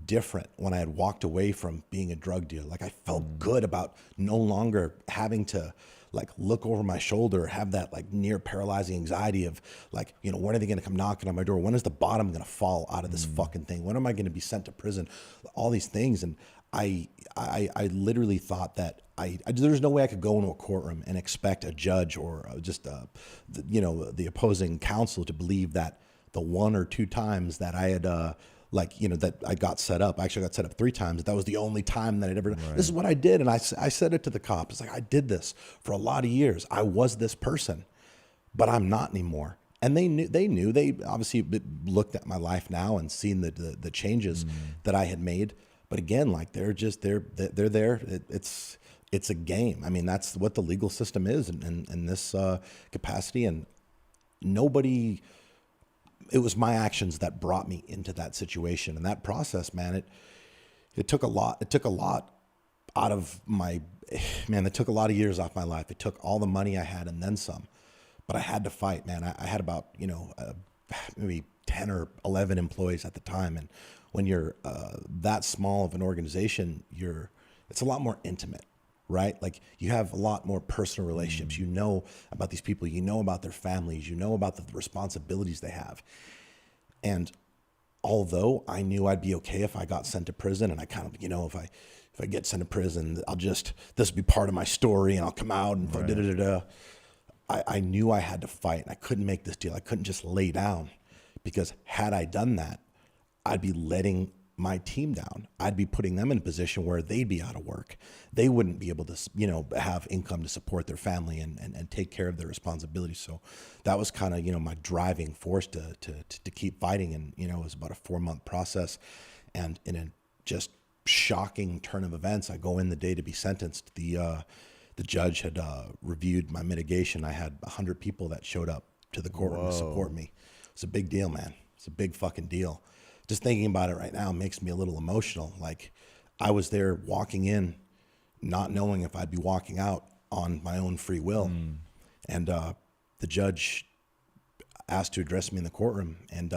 different when I had walked away from being a drug dealer. Like, I felt good about no longer having to, like, look over my shoulder or have that, like, near paralyzing anxiety of, like, when are they going to come knocking on my door? When is the bottom going to fall out of this fucking thing? When am I going to be sent to prison? All these things. And I literally thought that there's no way I could go into a courtroom and expect a judge or just the opposing counsel to believe that the one or two times that I had that I got set up. I actually got set up 3 times. That was the only time that I'd ever. Right. This is what I did, and I said it to the cops. It's like, I did this for a lot of years. I was this person, but I'm not anymore. And they knew. They obviously looked at my life now and seen the changes that I had made. But again, like they're there. It's a game. I mean, that's what the legal system is in this capacity. And nobody. It was my actions that brought me into that situation, and that process, man. It took a lot. It took a lot out of my man. It took a lot of years off my life. It took all the money I had and then some. But I had to fight, man. I had about maybe 10 or 11 employees at the time, and when you're that small of an organization, it's a lot more intimate, right? Like you have a lot more personal relationships. You know about these people. You know about their families. You know about the responsibilities they have. And although I knew I'd be okay if I got sent to prison, and I kind of, if I get sent to prison, this will be part of my story, and I'll come out and right. I knew I had to fight. I couldn't make this deal. I couldn't just lay down, because had I done that, I'd be letting my team down. I'd be putting them in a position where they'd be out of work. They wouldn't be able to, have income to support their family and take care of their responsibilities. So that was kind of, my driving force to keep fighting. And, it was about a 4-month process. And in a just shocking turn of events, I go in the day to be sentenced. The judge had reviewed my mitigation. I had 100 people that showed up to the courtroom to support me. It's a big deal, man. It's a big fucking deal. Just thinking about it right now makes me a little emotional. Like I was there walking in, not knowing if I'd be walking out on my own free will. And the judge asked to address me in the courtroom. And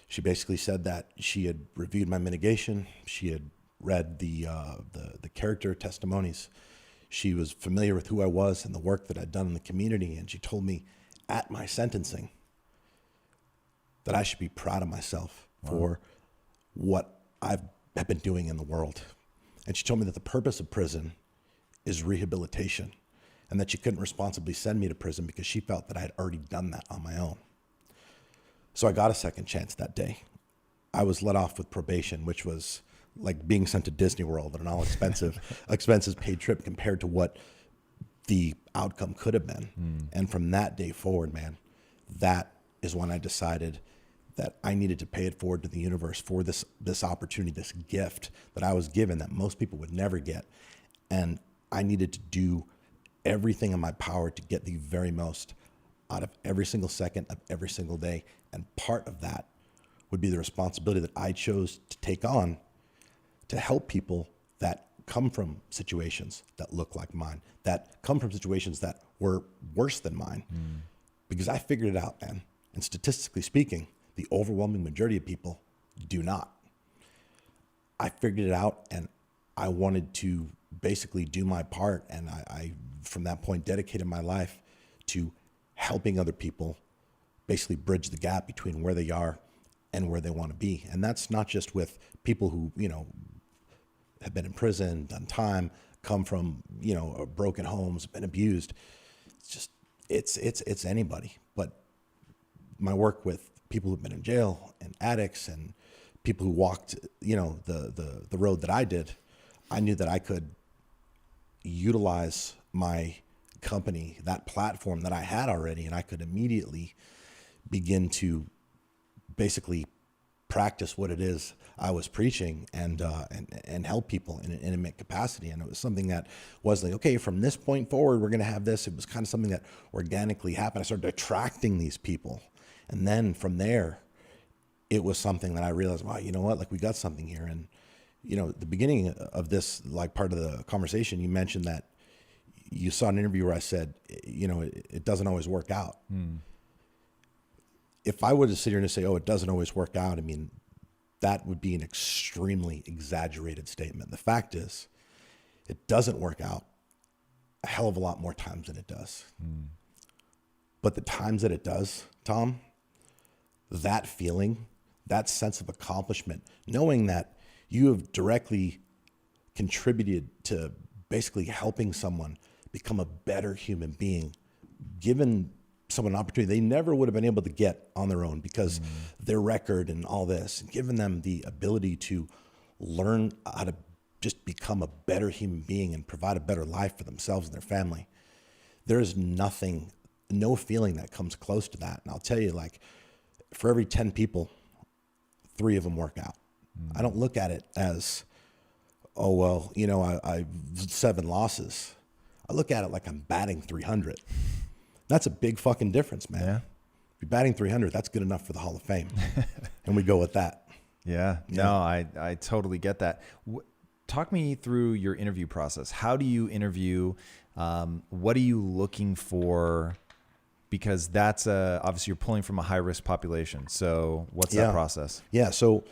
she basically said that she had reviewed my mitigation. She had read the character testimonies. She was familiar with who I was and the work that I'd done in the community. And she told me at my sentencing that I should be proud of myself for what have been doing in the world. And she told me that the purpose of prison is rehabilitation, and that she couldn't responsibly send me to prison because she felt that I had already done that on my own. So I got a second chance that day. I was let off with probation, which was like being sent to Disney World on an all expenses paid trip compared to what the outcome could have been. And from that day forward, man, that is when I decided that I needed to pay it forward to the universe for this opportunity, this gift that I was given that most people would never get. And I needed to do everything in my power to get the very most out of every single second of every single day. And part of that would be the responsibility that I chose to take on to help people that come from situations that look like mine, that come from situations that were worse than mine. Because I figured it out, man. And statistically speaking, the overwhelming majority of people do not. I figured it out, and I wanted to basically do my part. And I from that point, dedicated my life to helping other people basically bridge the gap between where they are and where they want to be. And that's not just with people who, have been in prison, done time, come from, broken homes, been abused. It's just, it's anybody. But my work with people who've been in jail and addicts and people who walked, the road that I did, I knew that I could utilize my company, that platform that I had already, and I could immediately begin to basically practice what it is I was preaching and help people in an intimate capacity. And it was something that was like, okay, from this point forward, we're going to have this. It was kind of something that organically happened. I started attracting these people. And then from there, it was something that I realized, wow, you know what? Like we got something here. And, the beginning of this, like part of the conversation, you mentioned that you saw an interview where I said, it doesn't always work out. If I were to sit here and say, oh, it doesn't always work out, I mean, that would be an extremely exaggerated statement. The fact is, it doesn't work out a hell of a lot more times than it does. But the times that it does, Tom, that feeling, that sense of accomplishment, knowing that you have directly contributed to basically helping someone become a better human being, given someone an opportunity they never would have been able to get on their own because their record and all this, and giving them the ability to learn how to just become a better human being and provide a better life for themselves and their family. There is nothing, no feeling that comes close to that. And I'll tell you, like, for every 10 people, 3 of them work out. I don't look at it as, oh, well, you know, I 7 losses. I look at it like I'm batting 300. That's a big fucking difference, man. Yeah. If you're batting 300, that's good enough for the Hall of Fame. And we go with that. Yeah. No, I totally get that. Talk me through your interview process. How do you interview? What are you looking for? Because that's obviously you're pulling from a high risk population. So what's that process? Yeah. So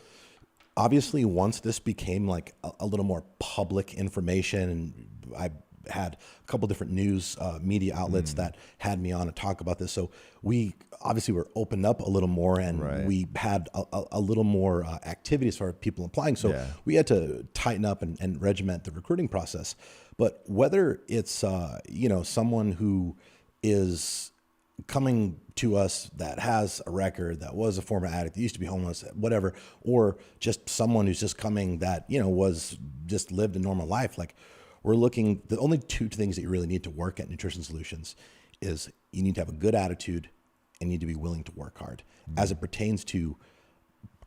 obviously once this became like a little more public information, and I had a couple different news media outlets that had me on to talk about this. So we obviously were opened up a little more, and we had a little more activity as far as people applying. So we had to tighten up and regiment the recruiting process. But whether it's, you know, someone who is coming to us that has a record, that was a former addict, that used to be homeless, whatever, or just someone who's just coming that, you know, was just lived a normal life. Like, we're looking, the only 2 things that you really need to work at Nutrition Solutions is you need to have a good attitude and you need to be willing to work hard. As it pertains to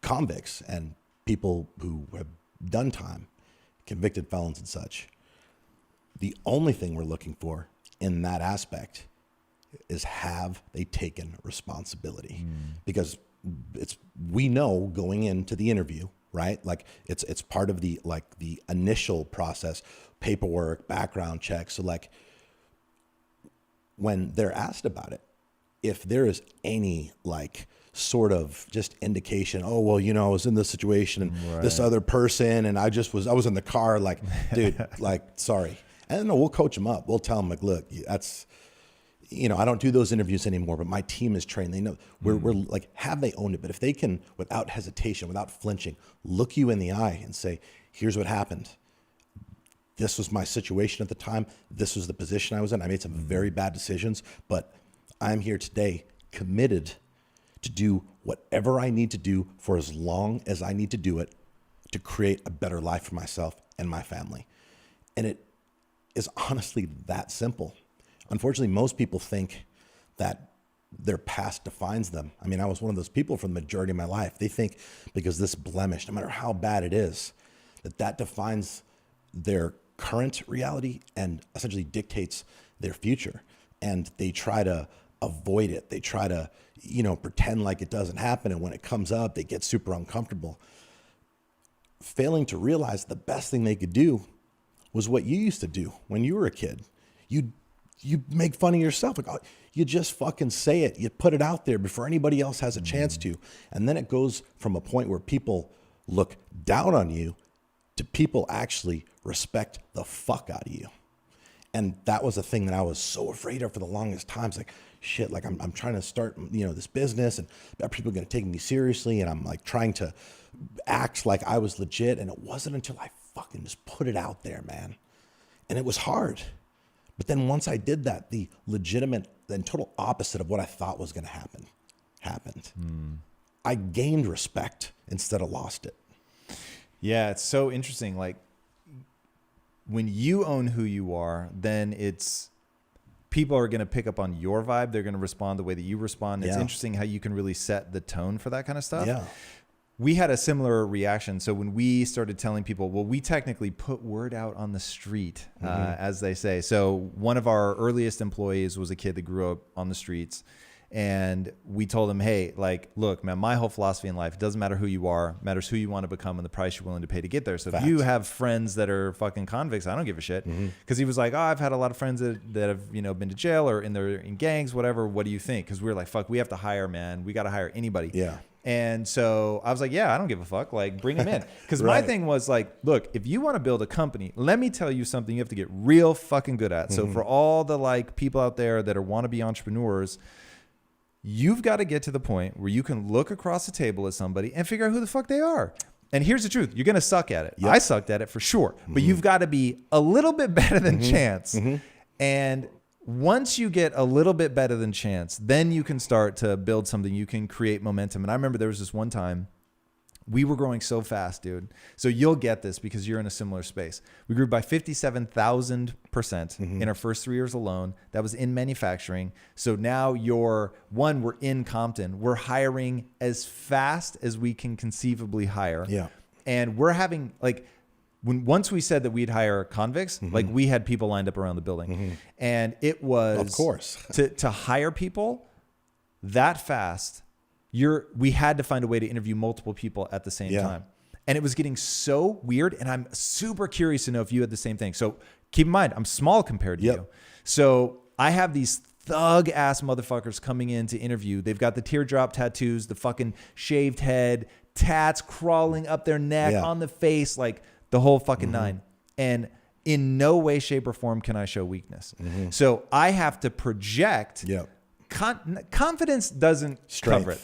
convicts and people who have done time, convicted felons and such, the only thing we're looking for in that aspect is, have they taken responsibility? Because we know going into the interview, right? Like it's part of the initial process, paperwork, background checks. So like when they're asked about it, if there is any like sort of just indication, oh, well, you know, I was in this situation and this other person, and I was in the car, like, dude, like, sorry. And no, we'll coach them up. We'll tell them, like, look, that's, you know, I don't do those interviews anymore, but my team is trained. They know we're like, have they owned it? But if they can, without hesitation, without flinching, look you in the eye and say, here's what happened. This was my situation at the time. This was the position I was in. I made some very bad decisions, but I'm here today committed to do whatever I need to do for as long as I need to do it to create a better life for myself and my family. And it is honestly that simple. Unfortunately, most people think that their past defines them. I mean, I was one of those people for the majority of my life. They think because this blemish, no matter how bad it is, that defines their current reality and essentially dictates their future. And they try to avoid it. They try to, you know, pretend like it doesn't happen. And when it comes up, they get super uncomfortable, failing to realize the best thing they could do was what you used to do when you were a kid. You make fun of yourself. Like, oh, you just fucking say it. You put it out there before anybody else has a chance to. And then it goes from a point where people look down on you to people actually respect the fuck out of you. And that was a thing that I was so afraid of for the longest time. It's like, shit, like I'm trying to start, you know, this business, and are people going to take me seriously? And I'm like trying to act like I was legit. And it wasn't until I fucking just put it out there, man. And it was hard. But then once I did that, the legitimate and total opposite of what I thought was going to happen happened. I gained respect instead of lost it. Yeah, it's so interesting. Like, when you own who you are, then it's people are going to pick up on your vibe. They're going to respond the way that you respond. It's interesting how you can really set the tone for that kind of stuff. Yeah. We had a similar reaction. So when we started telling people, well, we technically put word out on the street, as they say. So one of our earliest employees was a kid that grew up on the streets. And we told him, hey, like, look, man, my whole philosophy in life, it doesn't matter who you are, it matters who you want to become and the price you're willing to pay to get there. So if you have friends that are fucking convicts, I don't give a shit. Because he was like, oh, I've had a lot of friends that have, you know, been to jail or in gangs, whatever. What do you think? Because we were like, fuck, we have to hire, man. We got to hire anybody. Yeah. And so I was like, yeah, I don't give a fuck. Like, bring him in. Because my thing was like, look, if you want to build a company, let me tell you something you have to get real fucking good at. So for all the like people out there that are wannabe entrepreneurs, you've got to get to the point where you can look across the table at somebody and figure out who the fuck they are. And here's the truth. You're going to suck at it. Yep. I sucked at it for sure. But you've got to be a little bit better than chance. And once you get a little bit better than chance, then you can start to build something. You can create momentum. And I remember there was this one time we were growing so fast, dude. So you'll get this because you're in a similar space. We grew by 57,000% in our first 3 years alone. That was in manufacturing. So now we're in Compton. We're hiring as fast as we can conceivably hire. Yeah. And we're having like, once we said that we'd hire convicts, like we had people lined up around the building. And it was, Of course. to hire people that fast, we had to find a way to interview multiple people at the same time. And it was getting so weird. And I'm super curious to know if you had the same thing. So keep in mind, I'm small compared to you. So I have these thug ass motherfuckers coming in to interview. They've got the teardrop tattoos, the fucking shaved head, tats crawling up their neck, on the face, like the whole fucking nine. And in no way, shape, or form can I show weakness. So I have to project. Confidence doesn't cover it.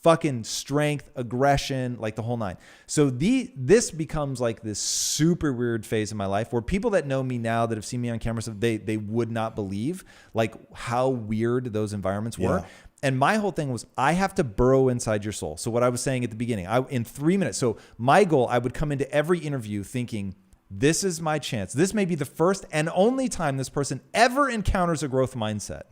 Fucking strength, aggression, like the whole nine. So this becomes like this super weird phase in my life where people that know me now that have seen me on camera, they would not believe like how weird those environments were. And my whole thing was I have to burrow inside your soul. So what I was saying at the beginning, in 3 minutes. So my goal, I would come into every interview thinking, this is my chance. This may be the first and only time this person ever encounters a growth mindset.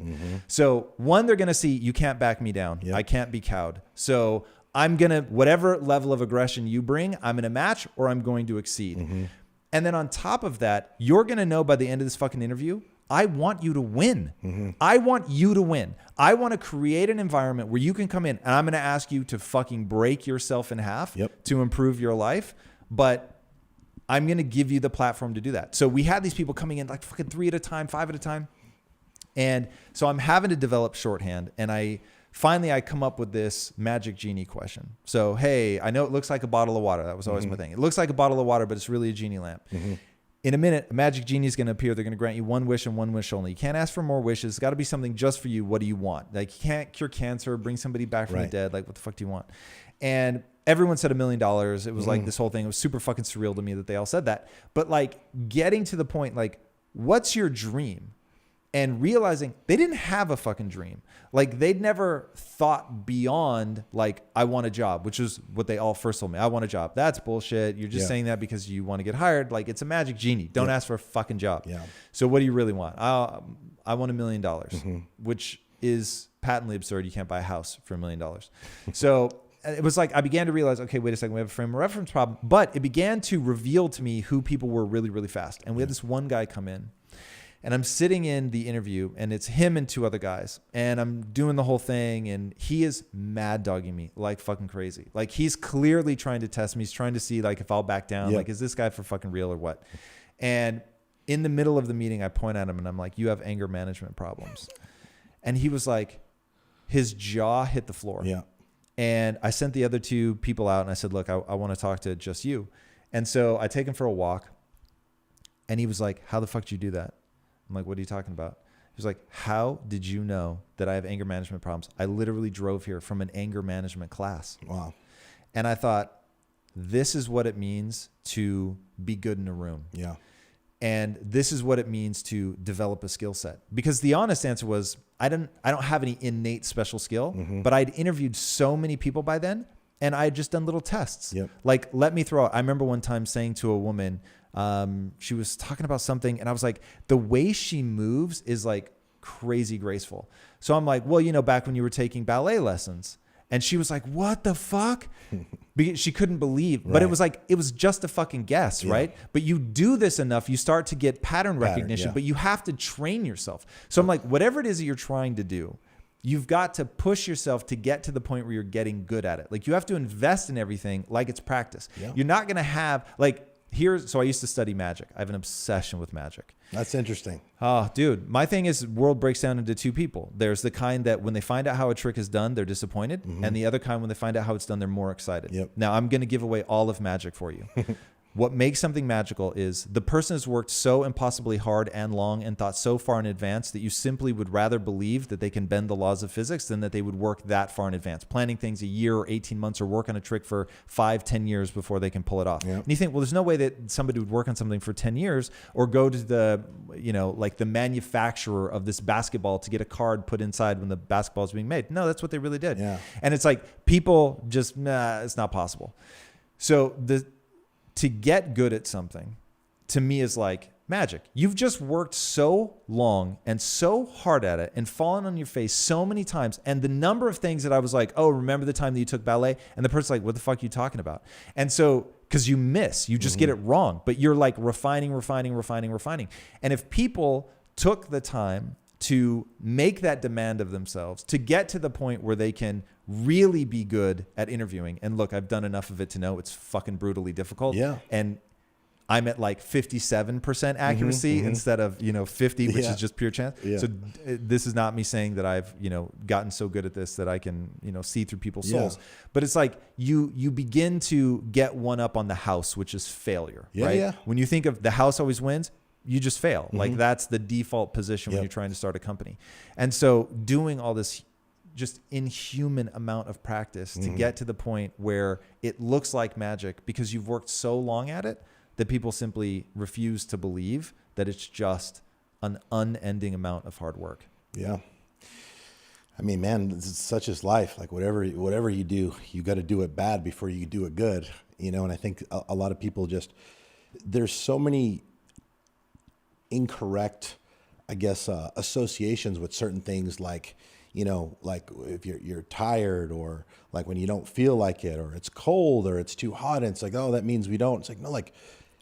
So one, they're going to see, you can't back me down. I can't be cowed. So I'm going to, whatever level of aggression you bring, I'm going to match or I'm going to exceed. And then on top of that, you're going to know by the end of this fucking interview, I want you to win. I want you to win. I want to create an environment where you can come in and I'm going to ask you to fucking break yourself in half to improve your life. But I'm going to give you the platform to do that. So we had these people coming in like fucking 3 at a time, 5 at a time. And so I'm having to develop shorthand. And I come up with this magic genie question. So, hey, I know it looks like a bottle of water. That was always my thing. It looks like a bottle of water, but it's really a genie lamp. In a minute, a magic genie is going to appear. They're going to grant you one wish and one wish only. You can't ask for more wishes. It's got to be something just for you. What do you want? Like, you can't cure cancer, bring somebody back from the dead. Like, what the fuck do you want? And everyone said $1 million. It was like this whole thing. It was super fucking surreal to me that they all said that. But like getting to the point, like, what's your dream? And realizing they didn't have a fucking dream. Like they'd never thought beyond like, I want a job, which is what they all first told me. I want a job. That's bullshit. You're just saying that because you want to get hired. Like it's a magic genie. Don't ask for a fucking job. So what do you really want? I want $1 million, which is patently absurd. You can't buy a house for $1 million. So it was like, I began to realize, okay, wait a second, we have a frame of reference problem, but it began to reveal to me who people were really, really fast. And we had this one guy come in. And I'm sitting in the interview and it's him and 2 other guys and I'm doing the whole thing and he is mad dogging me like fucking crazy. Like he's clearly trying to test me. He's trying to see like if I'll back down, like, is this guy for fucking real or what? And in the middle of the meeting, I point at him and I'm like, you have anger management problems. And he was like, his jaw hit the floor. And I sent the other 2 people out and I said, look, I want to talk to just you. And so I take him for a walk and he was like, how the fuck did you do that? I'm like, what are you talking about? He was like, how did you know that I have anger management problems? I literally drove here from an anger management class. Wow. And I thought, this is what it means to be good in a room. And this is what it means to develop a skill set. Because the honest answer was, I don't have any innate special skill, but I'd interviewed so many people by then and I had just done little tests. Like, let me throw out. I remember one time saying to a woman, she was talking about something and I was like, the way she moves is like crazy graceful. So I'm like, well, you know, back when you were taking ballet lessons. And she was like, what the fuck? Because she couldn't believe, but it was like, it was just a fucking guess, right? But you do this enough, you start to get pattern recognition, but you have to train yourself. So I'm like, whatever it is that you're trying to do, you've got to push yourself to get to the point where you're getting good at it. Like you have to invest in everything like it's practice. You're not going to have like, so I used to study magic. I have an obsession with magic. That's interesting. Oh, dude. My thing is world breaks down into 2 people. There's the kind that when they find out how a trick is done, they're disappointed. And the other kind, when they find out how it's done, they're more excited. Now I'm going to give away all of magic for you. What makes something magical is the person has worked so impossibly hard and long and thought so far in advance that you simply would rather believe that they can bend the laws of physics than that they would work that far in advance, planning things a year or 18 months or work on a trick for 5-10 years before they can pull it off. And you think, well, there's no way that somebody would work on something for 10 years or go to the, like the manufacturer of this basketball to get a card put inside when the basketball is being made. No, that's what they really did. Yeah. And it's like people just, it's not possible. So to get good at something, to me, is like magic. You've just worked so long and so hard at it and fallen on your face so many times. And the number of things that I was like, oh, remember the time that you took ballet? And the person's like, what the fuck are you talking about? And so, because you just get it wrong, but you're like refining. And if people took the time to make that demand of themselves, to get to the point where they can really be good at interviewing. And look, I've done enough of it to know it's fucking brutally difficult. Yeah. And I'm at like 57% accuracy instead of, 50, which is just pure chance. Yeah. So this is not me saying that I've, gotten so good at this that I can, see through people's souls. But it's like you begin to get one up on the house, which is failure, right? Yeah. When you think of the house always wins, you just fail. Like that's the default position when you're trying to start a company. And so doing all this just inhuman amount of practice to get to the point where it looks like magic because you've worked so long at it that people simply refuse to believe that it's just an unending amount of hard work. Yeah. I mean, man, such is life. Like whatever you do, you got to do it bad before you do it good, and I think a lot of people there's so many incorrect, I guess, associations with certain things like, like if you're tired or like when you don't feel like it or it's cold or it's too hot and it's like, oh, that means we don't. It's like, no, like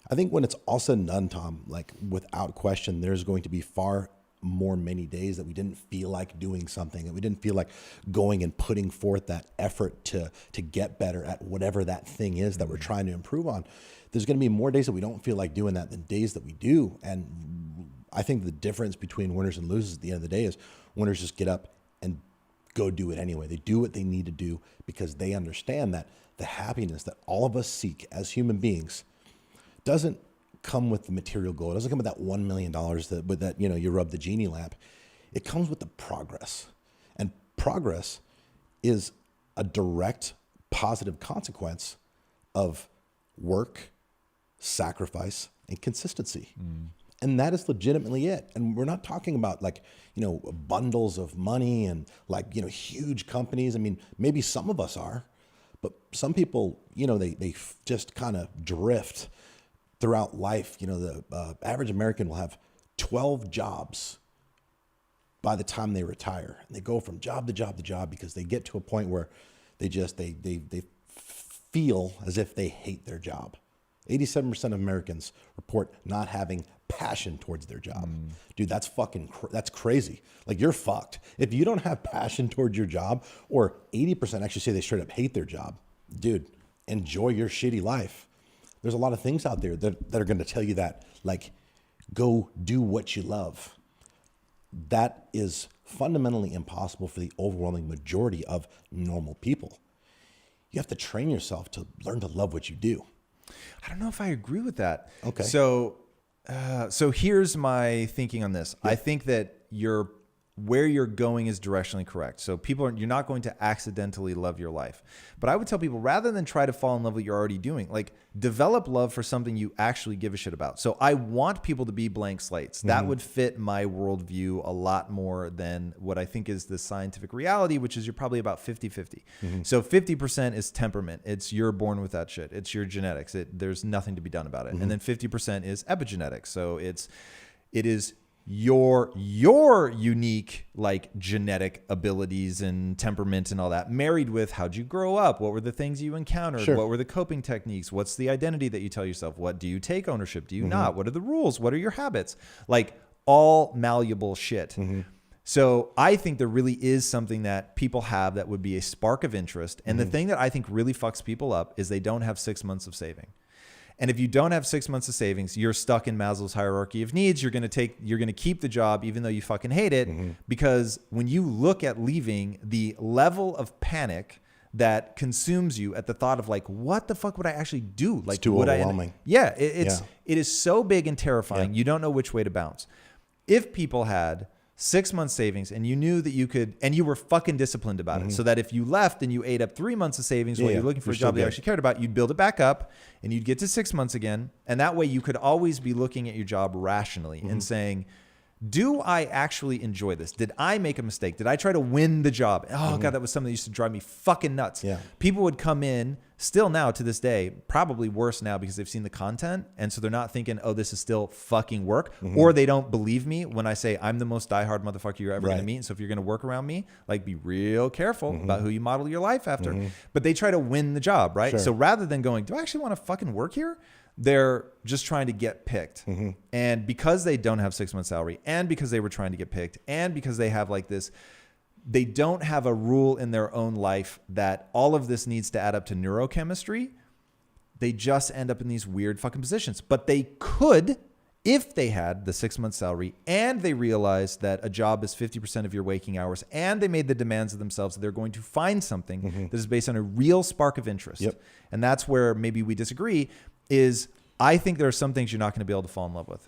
I think when it's all said and done, Tom, like without question, there's going to be far more many days that we didn't feel like doing something, that we didn't feel like going and putting forth that effort to get better at whatever that thing is that we're trying to improve on. There's going to be more days that we don't feel like doing that than days that we do. And I think the difference between winners and losers at the end of the day is winners just get up and go do it anyway. They do what they need to do because they understand that the happiness that all of us seek as human beings doesn't come with the material goal. It doesn't come with that $1 million that you rub the genie lamp. It comes with the progress. And progress is a direct positive consequence of work, sacrifice, and consistency. And that is legitimately it. And we're not talking about like, bundles of money and like, huge companies. I mean, maybe some of us are, but some people, they just kind of drift throughout life. The average American will have 12 jobs by the time they retire. And they go from job to job to job because they get to a point where they feel as if they hate their job. 87% of Americans report not having passion towards their job. Dude, that's that's crazy. Like you're fucked. If you don't have passion towards your job, or 80% actually say they straight up hate their job, dude, enjoy your shitty life. There's a lot of things out there that are going to tell you that, like, go do what you love. That is fundamentally impossible for the overwhelming majority of normal people. You have to train yourself to learn to love what you do. I don't know if I agree with that. Okay. So here's my thinking on this. Yeah. I think that where you're going is directionally correct. So you're not going to accidentally love your life. But I would tell people, rather than try to fall in love with what you're already doing, like develop love for something you actually give a shit about. So I want people to be blank slates. That would fit my worldview a lot more than what I think is the scientific reality, which is you're probably about 50-50. So 50% is temperament. It's you're born with that shit. It's your genetics. There's nothing to be done about it. And then 50% is epigenetics. So it is your unique like genetic abilities and temperament and all that, married with how'd you grow up, what were the things you encountered, what were the coping techniques, what's the identity that you tell yourself, what do you take ownership, do you not, what are the rules, what are your habits, like all malleable shit. So I think there really is something that people have that would be a spark of interest. And the thing that I think really fucks people up is they don't have 6 months of saving. And if you don't have 6 months of savings, you're stuck in Maslow's hierarchy of needs. You're going to keep the job even though you fucking hate it, because when you look at leaving, the level of panic that consumes you at the thought of like, what the fuck would I actually do? Like, too would overwhelming. It is so big and terrifying. You don't know which way to bounce. If people had 6 months savings and you knew that you could, and you were fucking disciplined about it, so that if you left and you ate up 3 months of savings while you're looking for a job that you actually cared about, you'd build it back up and you'd get to 6 months again. And that way you could always be looking at your job rationally and saying, do I actually enjoy this? Did I make a mistake? Did I try to win the job? Oh God, that was something that used to drive me fucking nuts. Yeah. People would come in still now to this day, probably worse now because they've seen the content. And so they're not thinking, oh, this is still fucking work. Or they don't believe me when I say I'm the most diehard motherfucker you're ever going to meet. And so if you're going to work around me, like be real careful about who you model your life after. But they try to win the job, right? Sure. So rather than going, do I actually want to fucking work here? They're just trying to get picked. And because they don't have 6 months salary and because they were trying to get picked and because they have like this, they don't have a rule in their own life that all of this needs to add up to neurochemistry. They just end up in these weird fucking positions. But they could, if they had the 6 months salary and they realized that a job is 50% of your waking hours and they made the demands of themselves that they're going to find something that is based on a real spark of interest. And that's where maybe we disagree. Is I think there are some things you're not going to be able to fall in love with.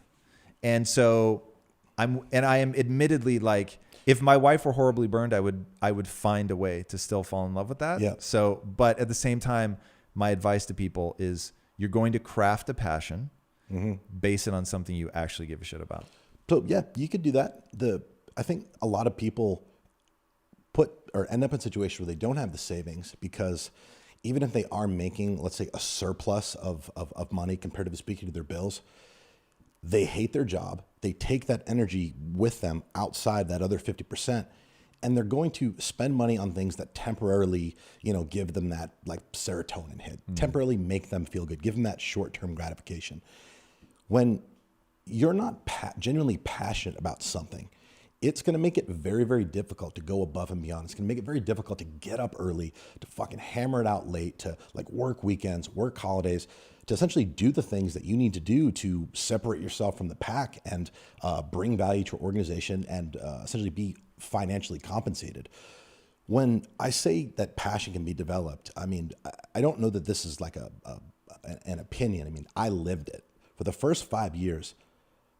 And so I am admittedly like, if my wife were horribly burned, I would find a way to still fall in love with that. Yeah. So, but at the same time, my advice to people is you're going to craft a passion, base it on something you actually give a shit about. So yeah, you could do that. I think a lot of people end up in a situation where they don't have the savings because even if they are making, let's say, a surplus of money comparatively speaking to their bills, they hate their job. They take that energy with them outside that other 50%, and they're going to spend money on things that temporarily, give them that like serotonin hit, temporarily make them feel good, give them that short-term gratification. When you're not genuinely passionate about something, it's going to make it very, very difficult to go above and beyond. It's going to make it very difficult to get up early, to fucking hammer it out late, to like work weekends, work holidays, to essentially do the things that you need to do to separate yourself from the pack and bring value to your organization and essentially be financially compensated. When I say that passion can be developed, I mean, I don't know that this is like an opinion. I mean, I lived it. For the first 5 years,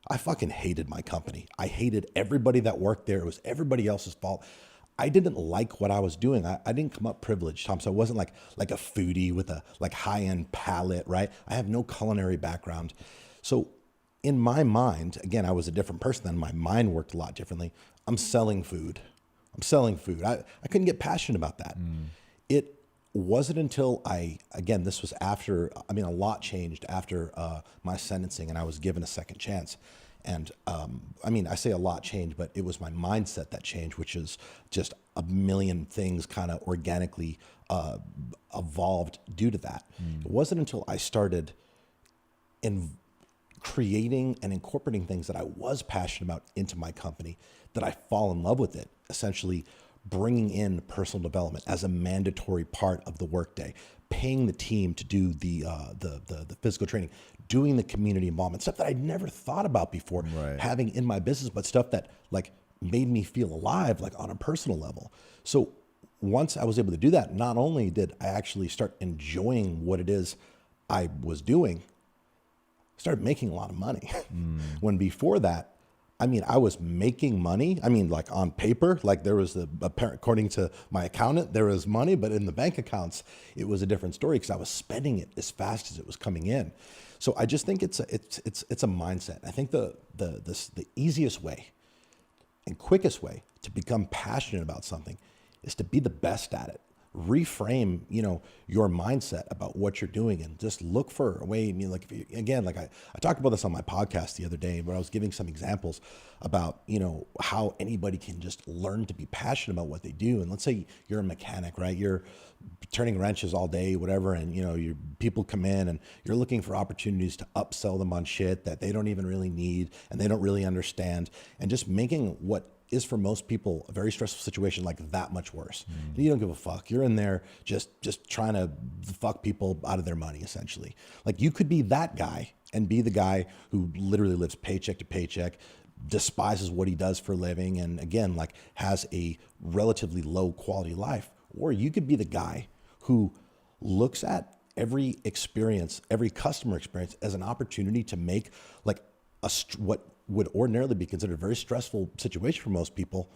I fucking hated my company. I hated everybody that worked there. It was everybody else's fault. I didn't like what I was doing. I didn't come up privileged, Tom. So I wasn't like a foodie with a like high-end palate, right? I have no culinary background. So in my mind, again, I was a different person then. My mind worked a lot differently. I'm selling food. I couldn't get passionate about that. It wasn't until this was after, a lot changed after my sentencing and I was given a second chance. And I say a lot changed, but it was my mindset that changed, which is just a million things kind of organically evolved due to that. It wasn't until I started creating and incorporating things that I was passionate about into my company that I fall in love with it, essentially bringing in personal development as a mandatory part of the workday, paying the team to do the physical training, doing the community involvement, stuff that I'd never thought about before, having in my business, but stuff that like made me feel alive, like on a personal level. So once I was able to do that, not only did I actually start enjoying what it is I was doing, I started making a lot of money. When before that, I was making money. Like on paper, like there was according to my accountant, there was money, but in the bank accounts, it was a different story because I was spending it as fast as it was coming in. So I just think it's a mindset. I think the easiest way and quickest way to become passionate about something is to be the best at it. Reframe, your mindset about what you're doing and just look for a way. I talked about this on my podcast the other day where I was giving some examples about, how anybody can just learn to be passionate about what they do. And let's say you're a mechanic, right? You're turning wrenches all day, whatever. And, your people come in and you're looking for opportunities to upsell them on shit that they don't even really need and they don't really understand, and just making what is for most people a very stressful situation like that much worse. And you don't give a fuck. You're in there just trying to fuck people out of their money, essentially. Like you could be that guy and be the guy who literally lives paycheck to paycheck, despises what he does for a living, and again, like has a relatively low quality life. Or you could be the guy who looks at every experience, every customer experience as an opportunity to make like what would ordinarily be considered a very stressful situation for most people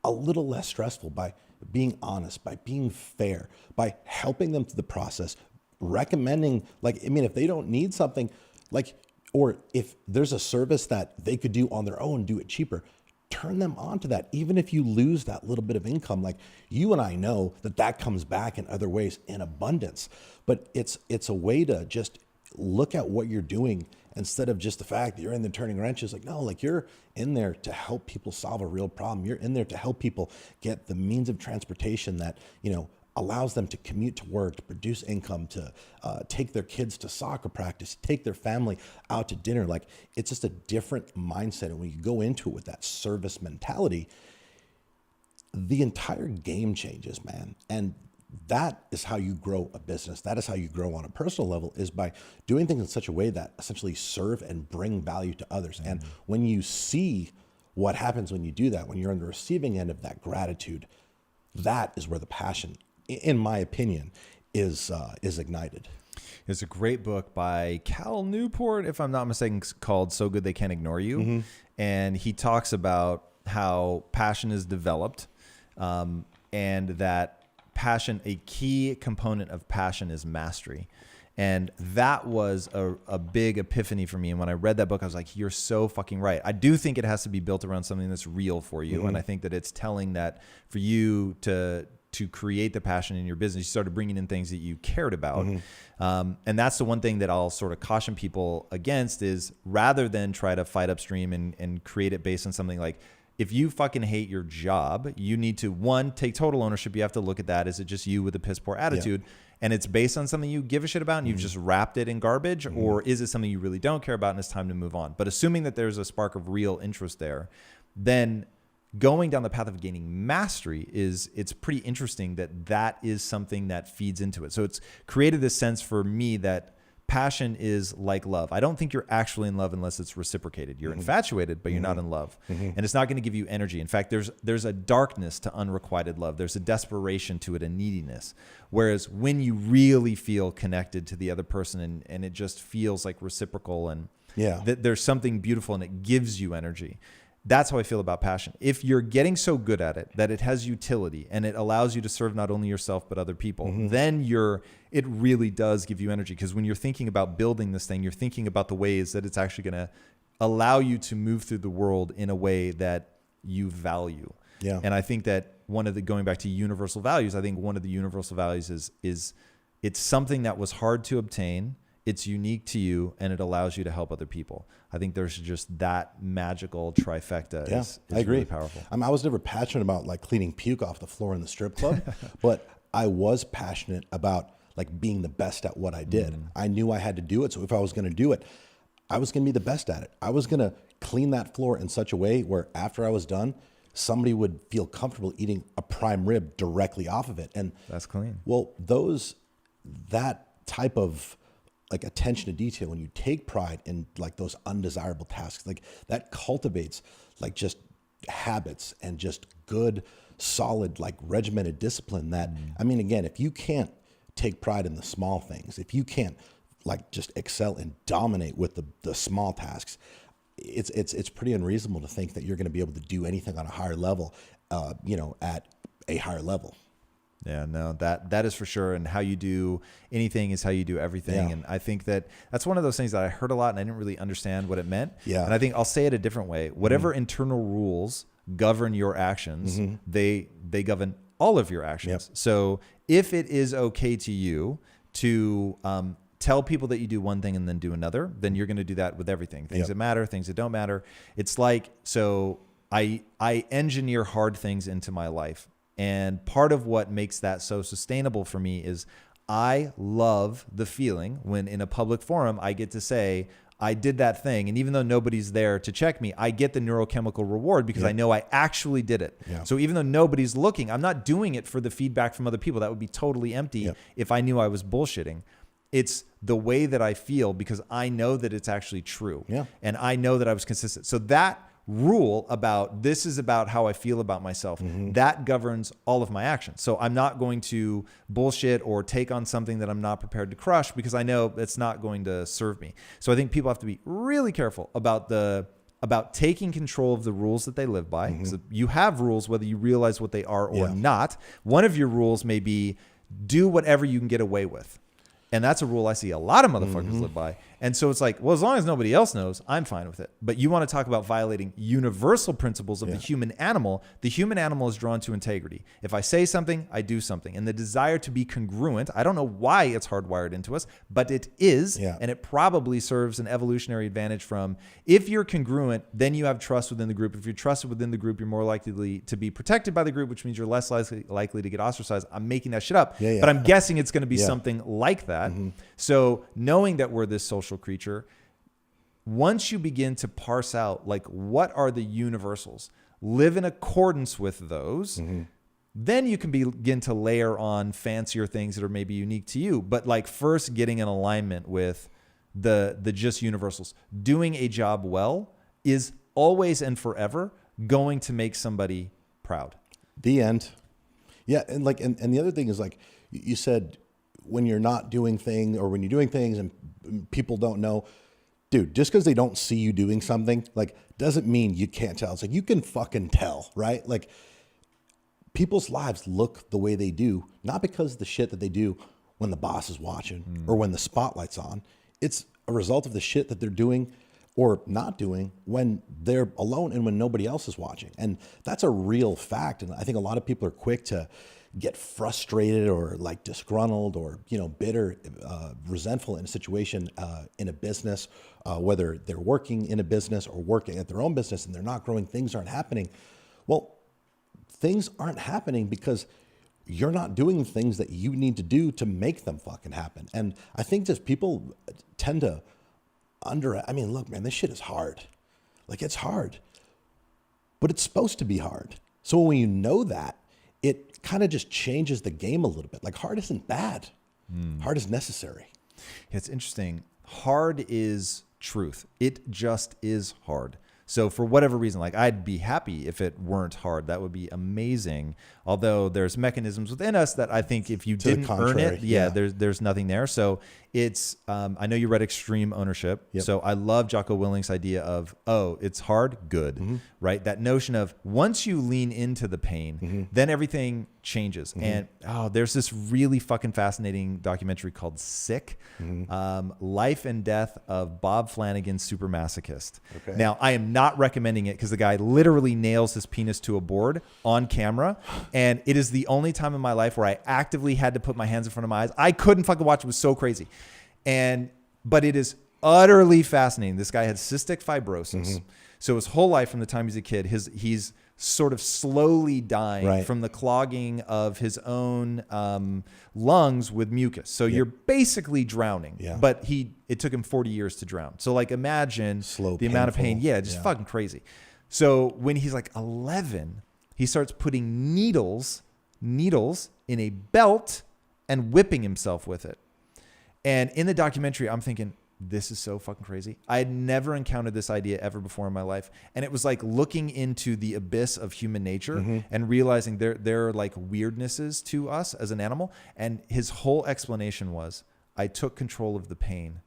a little less stressful by being honest, by being fair, by helping them through the process, recommending, like, I mean, if they don't need something, like, or if there's a service that they could do on their own, do it cheaper, turn them on to that. Even if you lose that little bit of income, like you and I know that that comes back in other ways in abundance, but it's a way to just look at what you're doing instead of just the fact that you're in the turning wrenches. Like, no, like you're in there to help people solve a real problem. You're in there to help people get the means of transportation that, you know, allows them to commute to work, to produce income, to take their kids to soccer practice, take their family out to dinner. Like, it's just a different mindset. And when you go into it with that service mentality, the entire game changes, man. And that is how you grow a business. That is how you grow on a personal level, is by doing things in such a way that essentially serve and bring value to others. And when you see what happens when you do that, when you're on the receiving end of that gratitude, that is where the passion, in my opinion, is ignited. There's a great book by Cal Newport, if I'm not mistaken, called So Good They Can't Ignore You. Mm-hmm. And he talks about how passion is developed, and that passion, a key component of passion is mastery. And that was a big epiphany for me. And when I read that book, I was like, you're so fucking right. I do think it has to be built around something that's real for you. Mm-hmm. And I think that it's telling that for you to create the passion in your business, you started bringing in things that you cared about. Mm-hmm. And that's the one thing that I'll sort of caution people against, is rather than try to fight upstream and create it based on something like, if you fucking hate your job, you need to, one, take total ownership. You have to look at that. Is it just you with a piss poor attitude? Yeah. And it's based on something you give a shit about and you've just wrapped it in garbage? Mm-hmm. Or is it something you really don't care about and it's time to move on? But assuming that there's a spark of real interest there, then going down the path of gaining mastery it's pretty interesting that is something that feeds into it. So it's created this sense for me that passion is like love. I don't think you're actually in love unless it's reciprocated. You're infatuated, but you're not in love. And it's not going to give you energy. In fact, there's a darkness to unrequited love. There's a desperation to it, a neediness. Whereas when you really feel connected to the other person and it just feels like reciprocal and there's something beautiful and it gives you energy. That's how I feel about passion. If you're getting so good at it that it has utility and it allows you to serve not only yourself but other people, then it really does give you energy. Because when you're thinking about building this thing, you're thinking about the ways that it's actually going to allow you to move through the world in a way that you value. Yeah. And I think that going back to universal values, I think one of the universal values is it's something that was hard to obtain. It's unique to you and it allows you to help other people. I think there's just that magical trifecta. Yeah, I agree. Really powerful. I was never passionate about like cleaning puke off the floor in the strip club, but I was passionate about like being the best at what I did. I knew I had to do it. So if I was going to do it, I was going to be the best at it. I was going to clean that floor in such a way where after I was done, somebody would feel comfortable eating a prime rib directly off of it. And that's clean. Well, that type of like attention to detail, when you take pride in like those undesirable tasks, like that cultivates like just habits and just good, solid, like regimented discipline that, I mean, again, if you can't take pride in the small things, if you can't like just excel and dominate with the small tasks, it's pretty unreasonable to think that you're going to be able to do anything on a higher level, at a higher level. Yeah, no, that is for sure. And how you do anything is how you do everything. Yeah. And I think that's one of those things that I heard a lot and I didn't really understand what it meant. Yeah. And I think I'll say it a different way. Whatever internal rules govern your actions, they govern all of your actions. Yep. So if it is okay to you to tell people that you do one thing and then do another, then you're going to do that with everything. Things that matter, things that don't matter. It's like, so I engineer hard things into my life. And part of what makes that so sustainable for me is I love the feeling when in a public forum, I get to say, I did that thing. And even though nobody's there to check me, I get the neurochemical reward because I know I actually did it. Yeah. So even though nobody's looking, I'm not doing it for the feedback from other people. That would be totally empty if I knew I was bullshitting. It's the way that I feel because I know that it's actually true. Yeah. And I know that I was consistent. So that rule about this is about how I feel about myself. That governs all of my actions. So I'm not going to bullshit or take on something that I'm not prepared to crush because I know it's not going to serve me. So I think people have to be really careful about taking control of the rules that they live by. So you have rules whether you realize what they are or not. One of your rules may be do whatever you can get away with. And that's a rule I see a lot of motherfuckers live by. And so it's like, well, as long as nobody else knows, I'm fine with it. But you want to talk about violating universal principles of the human animal. The human animal is drawn to integrity. If I say something, I do something. And the desire to be congruent, I don't know why it's hardwired into us, but it is. And it probably serves an evolutionary advantage from if you're congruent, then you have trust within the group. If you're trusted within the group, you're more likely to be protected by the group, which means you're less likely to get ostracized. I'm making that shit up. But I'm guessing it's going to be something like that. So knowing that we're this social creature, once you begin to parse out like what are the universals, live in accordance with those, then you can begin to layer on fancier things that are maybe unique to you. But like first getting in alignment with the just universals. Doing a job well is always and forever going to make somebody proud. The end. Yeah, and like and the other thing is like you said, when you're not doing things or when you're doing things and people don't know, dude, just because they don't see you doing something, like, doesn't mean you can't tell. It's like, you can fucking tell, right? Like, people's lives look the way they do, not because of the shit that they do when the boss is watching or when the spotlight's on. It's a result of the shit that they're doing or not doing when they're alone and when nobody else is watching. And that's a real fact. And I think a lot of people are quick to get frustrated or like disgruntled or, you know, bitter, resentful in a situation, in a business, whether they're working in a business or working at their own business and they're not growing, things aren't happening. Well, things aren't happening because you're not doing things that you need to do to make them fucking happen. And I think just people tend to I mean, look, man, this shit is hard. Like, it's hard, but it's supposed to be hard. So when you know that, it kind of just changes the game a little bit. Like, hard isn't bad. Hard is necessary. It's interesting. Hard is truth. It just is hard. So for whatever reason, like, I'd be happy if it weren't hard. That would be amazing. Although there's mechanisms within us that I think if you didn't earn it, there's nothing there. So it's, I know you read Extreme Ownership. So I love Jocko Willink's idea of, oh, it's hard, good, right? That notion of once you lean into the pain, then everything changes. And there's this really fucking fascinating documentary called Sick, Life and Death of Bob Flanagan's Super Masochist. Now, I am not recommending it because the guy literally nails his penis to a board on camera. And it is the only time in my life where I actively had to put my hands in front of my eyes. I couldn't fucking watch. It was so crazy. But it is utterly fascinating. This guy had cystic fibrosis. So his whole life from the time he's a kid, he's sort of slowly dying from the clogging of his own lungs with mucus. So you're basically drowning. But it took him 40 years to drown. So like imagine the amount of pain. Just fucking crazy. So when he's like 11, he starts putting needles in a belt and whipping himself with it. And in the documentary, I'm thinking, this is so fucking crazy. I had never encountered this idea ever before in my life. And it was like looking into the abyss of human nature and realizing there are like weirdnesses to us as an animal. And his whole explanation was, I took control of the pain.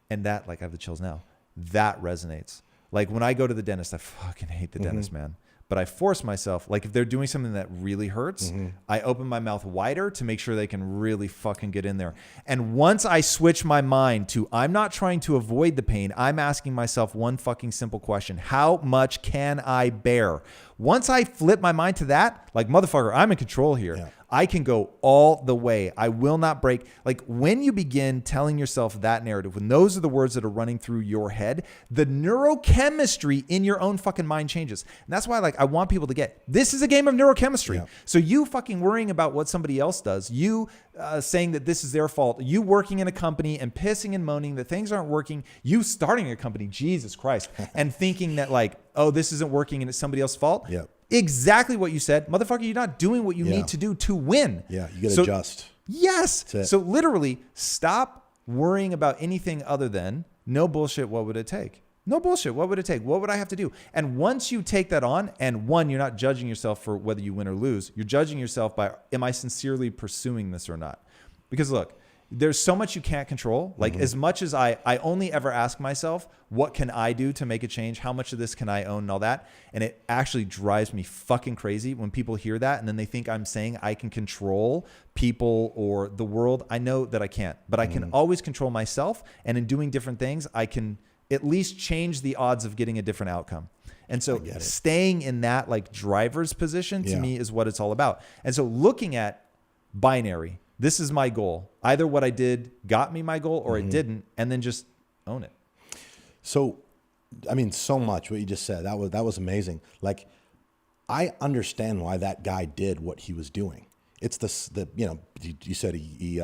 And that, like, I have the chills now. That resonates. Like when I go to the dentist, I fucking hate the dentist, man. But I force myself, like if they're doing something that really hurts, I open my mouth wider to make sure they can really fucking get in there. And once I switch my mind to, I'm not trying to avoid the pain, I'm asking myself one fucking simple question. How much can I bear? Once I flip my mind to that, like, motherfucker, I'm in control here. I can go all the way. I will not break. Like when you begin telling yourself that narrative, when those are the words that are running through your head, the neurochemistry in your own fucking mind changes. And that's why, like, I want people to get, this is a game of neurochemistry. So you fucking worrying about what somebody else does, you saying that this is their fault, you working in a company and pissing and moaning that things aren't working, you starting a company, Jesus Christ, and thinking that like, oh, this isn't working and it's somebody else's fault. Exactly what you said. Motherfucker, you're not doing what you need to do to win. You got to adjust. Yes. So literally stop worrying about anything other than no bullshit. What would it take? No bullshit. What would it take? What would I have to do? And once you take that on, and one, you're not judging yourself for whether you win or lose. You're judging yourself by, am I sincerely pursuing this or not? Because look, there's so much you can't control. Like as much as I only ever ask myself, what can I do to make a change? How much of this can I own and all that? And it actually drives me fucking crazy when people hear that. And then they think I'm saying I can control people or the world. I know that I can't, but I can always control myself. And in doing different things, I can at least change the odds of getting a different outcome. And so staying in that like driver's position to me is what it's all about. And so looking at binary, this is my goal. Either what I did got me my goal or it didn't, and then just own it. So, I mean, so much what you just said, that was amazing. Like, I understand why that guy did what he was doing. It's the you know, you said he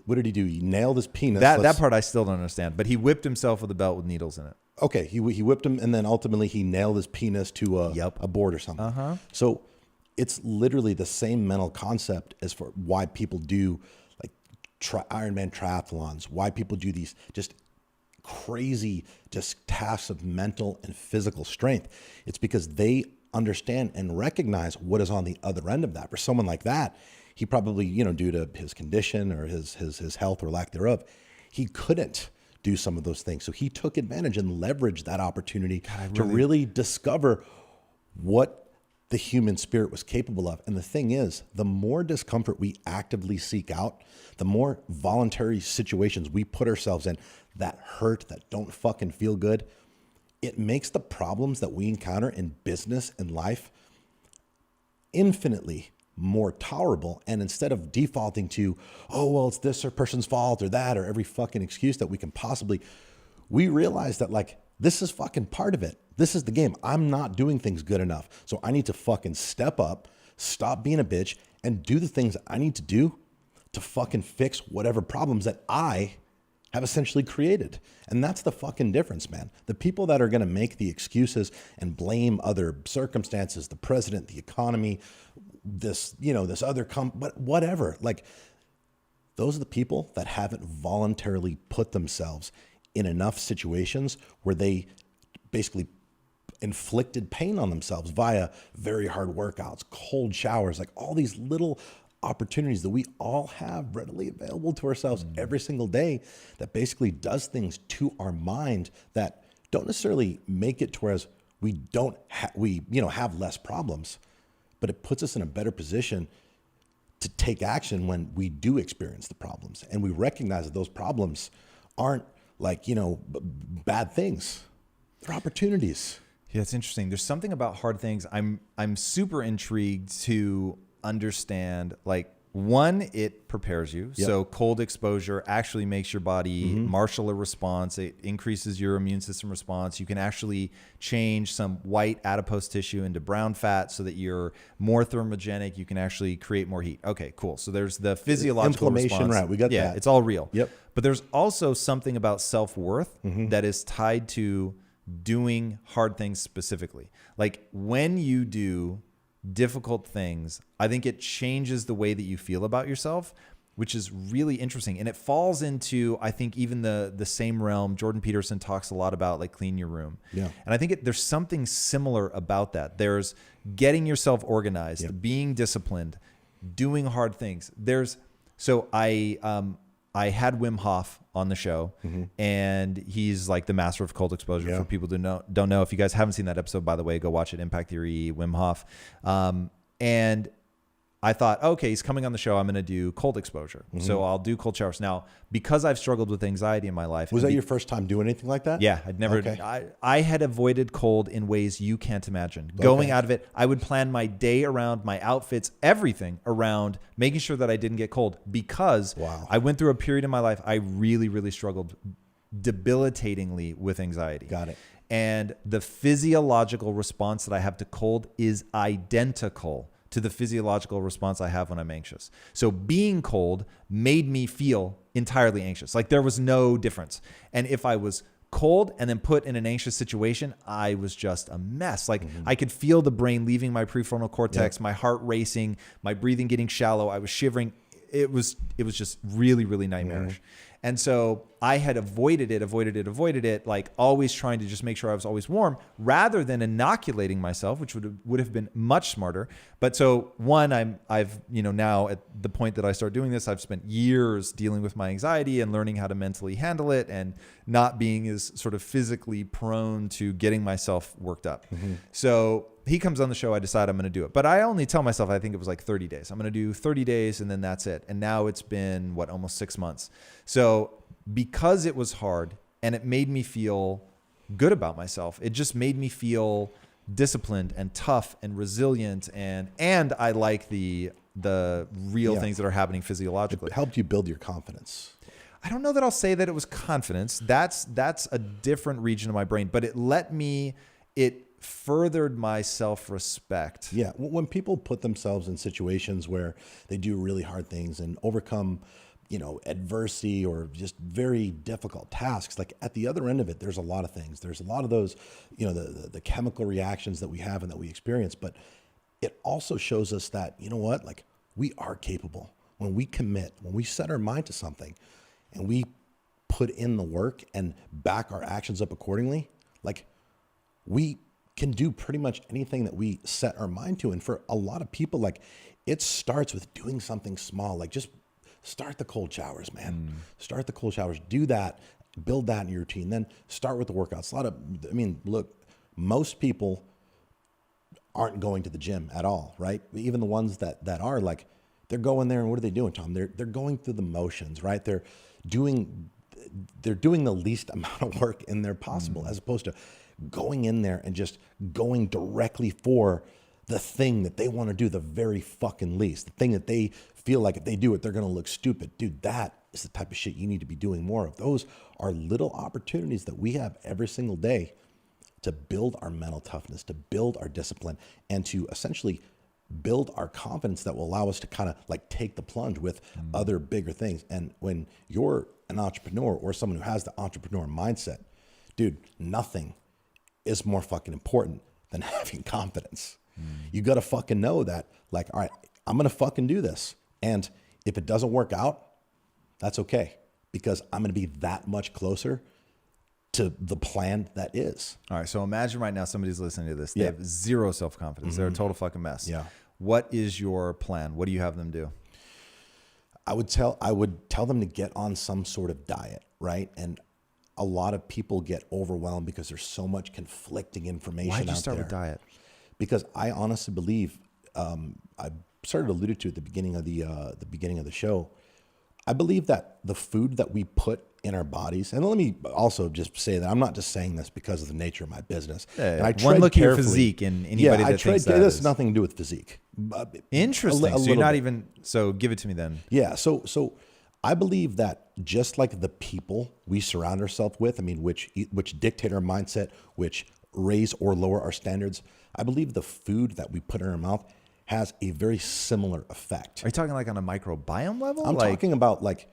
what did he do? He nailed his penis. That part I still don't understand, but he whipped himself with a belt with needles in it. Okay, he whipped him, and then ultimately he nailed his penis to a board or something. So it's literally the same mental concept as for why people do like Ironman triathlons, why people do these just crazy just tasks of mental and physical strength. It's because they understand and recognize what is on the other end of that. For someone like that, he probably, you know, due to his condition or his health or lack thereof, he couldn't do some of those things. So he took advantage and leveraged that opportunity to really discover what the human spirit was capable of. And the thing is, the more discomfort we actively seek out, the more voluntary situations we put ourselves in that hurt, that don't fucking feel good, it makes the problems that we encounter in business and life infinitely more tolerable. And instead of defaulting to, oh, well, it's this or person's fault or that, or every fucking excuse that we can possibly, we realize that like, this is fucking part of it. This is the game. I'm not doing things good enough. So I need to fucking step up, stop being a bitch, and do the things I need to do to fucking fix whatever problems that I have essentially created. And that's the fucking difference, man. The people that are going to make the excuses and blame other circumstances, the president, the economy, this, you know, this other but whatever, like those are the people that haven't voluntarily put themselves in enough situations where they basically inflicted pain on themselves via very hard workouts, cold showers, like all these little opportunities that we all have readily available to ourselves every single day that basically does things to our mind that don't necessarily make it to whereas we don't have less problems, but it puts us in a better position to take action when we do experience the problems. And we recognize that those problems aren't like, you know, bad things. They're opportunities. Yeah, it's interesting. There's something about hard things. I'm super intrigued to understand, like, one, it prepares you. Yep. So cold exposure actually makes your body marshal a response. It increases your immune system response. You can actually change some white adipose tissue into brown fat so that you're more thermogenic. You can actually create more heat. Okay, cool. So there's the physiological inflammation, response. right? We got that. Yeah, it's all real. Yep. But there's also something about self-worth that is tied to doing hard things specifically. Like when you do difficult things, I think it changes the way that you feel about yourself, which is really interesting. And it falls into, I think, even the same realm. Jordan Peterson talks a lot about like clean your room. Yeah. And I think there's something similar about that. There's getting yourself organized, being disciplined, doing hard things. So I had Wim Hof on the show, and he's like the master of cold exposure. For people who don't know, if you guys haven't seen that episode, by the way, go watch it. Impact Theory, Wim Hof. And I thought, okay, he's coming on the show. I'm going to do cold exposure. So I'll do cold showers. Now, because I've struggled with anxiety in my life. Was that your first time doing anything like that? Yeah, I'd never, I had avoided cold in ways you can't imagine. Going out of it, I would plan my day around my outfits, everything around making sure that I didn't get cold because I went through a period in my life I really, really struggled debilitatingly with anxiety. Got it. And the physiological response that I have to cold is identical to the physiological response I have when I'm anxious. So being cold made me feel entirely anxious. Like there was no difference. And if I was cold and then put in an anxious situation, I was just a mess. Like I could feel the brain leaving my prefrontal cortex, my heart racing, my breathing getting shallow. I was shivering. it was just really, really nightmarish. And so I had avoided it, like always trying to just make sure I was always warm rather than inoculating myself, which would have been much smarter. But so one, I've, now at the point that I start doing this, I've spent years dealing with my anxiety and learning how to mentally handle it and not being as sort of physically prone to getting myself worked up. So he comes on the show, I decide I'm going to do it. But I only tell myself, I think it was like 30 days. I'm going to do 30 days and then that's it. And now it's been, almost 6 months. So because it was hard and it made me feel good about myself, it just made me feel disciplined and tough and resilient. And I like the real things that are happening physiologically. It helped you build your confidence. I don't know that I'll say that it was confidence. That's a different region of my brain, but it furthered my self-respect. Yeah. When people put themselves in situations where they do really hard things and overcome, adversity or just very difficult tasks, like at the other end of it, there's a lot of things. There's a lot of those, the chemical reactions that we have and that we experience, but it also shows us that, like we are capable when we commit, when we set our mind to something and we put in the work and back our actions up accordingly, like we can do pretty much anything that we set our mind to. And for a lot of people, like it starts with doing something small, like just start the cold showers, man. Start the cold showers, do that, build that in your routine. Then start with the workouts. Look, most people aren't going to the gym at all, right? Even the ones that are, like, they're going there and what are they doing, Tom? They're going through the motions, right? They're doing the least amount of work in there possible, as opposed to going in there and just going directly for the thing that they want to do the very fucking least, the thing that they feel like if they do it, they're going to look stupid. Dude, that is the type of shit you need to be doing more of. Those are little opportunities that we have every single day to build our mental toughness, to build our discipline, and to essentially build our confidence that will allow us to kind of like take the plunge with other bigger things. And when you're an entrepreneur or someone who has the entrepreneur mindset, dude, nothing is more fucking important than having confidence. You got to fucking know that, like, all right, I'm going to fucking do this. And if it doesn't work out, that's okay, because I'm going to be that much closer to the plan that is. All right. So imagine right now somebody's listening to this. They have zero self-confidence. They're a total fucking mess. Yeah. What is your plan? What do you have them do? I would tell them to get on some sort of diet, right? And a lot of people get overwhelmed because there's so much conflicting information out there. Why'd you start with diet? Because I honestly believe, I started to allude to at the beginning of the show, I believe that the food that we put in our bodies, and let me also just say that I'm not just saying this because of the nature of my business. Yeah, and I one look at your carefully. physique and anybody that thinks that this has is nothing to do with physique. interesting. So you're not even, so give it to me then. Yeah. So I believe that just like the people we surround ourselves with, which dictate our mindset, which raise or lower our standards, I believe the food that we put in our mouth has a very similar effect. Are you talking like on a microbiome level? I'm talking about like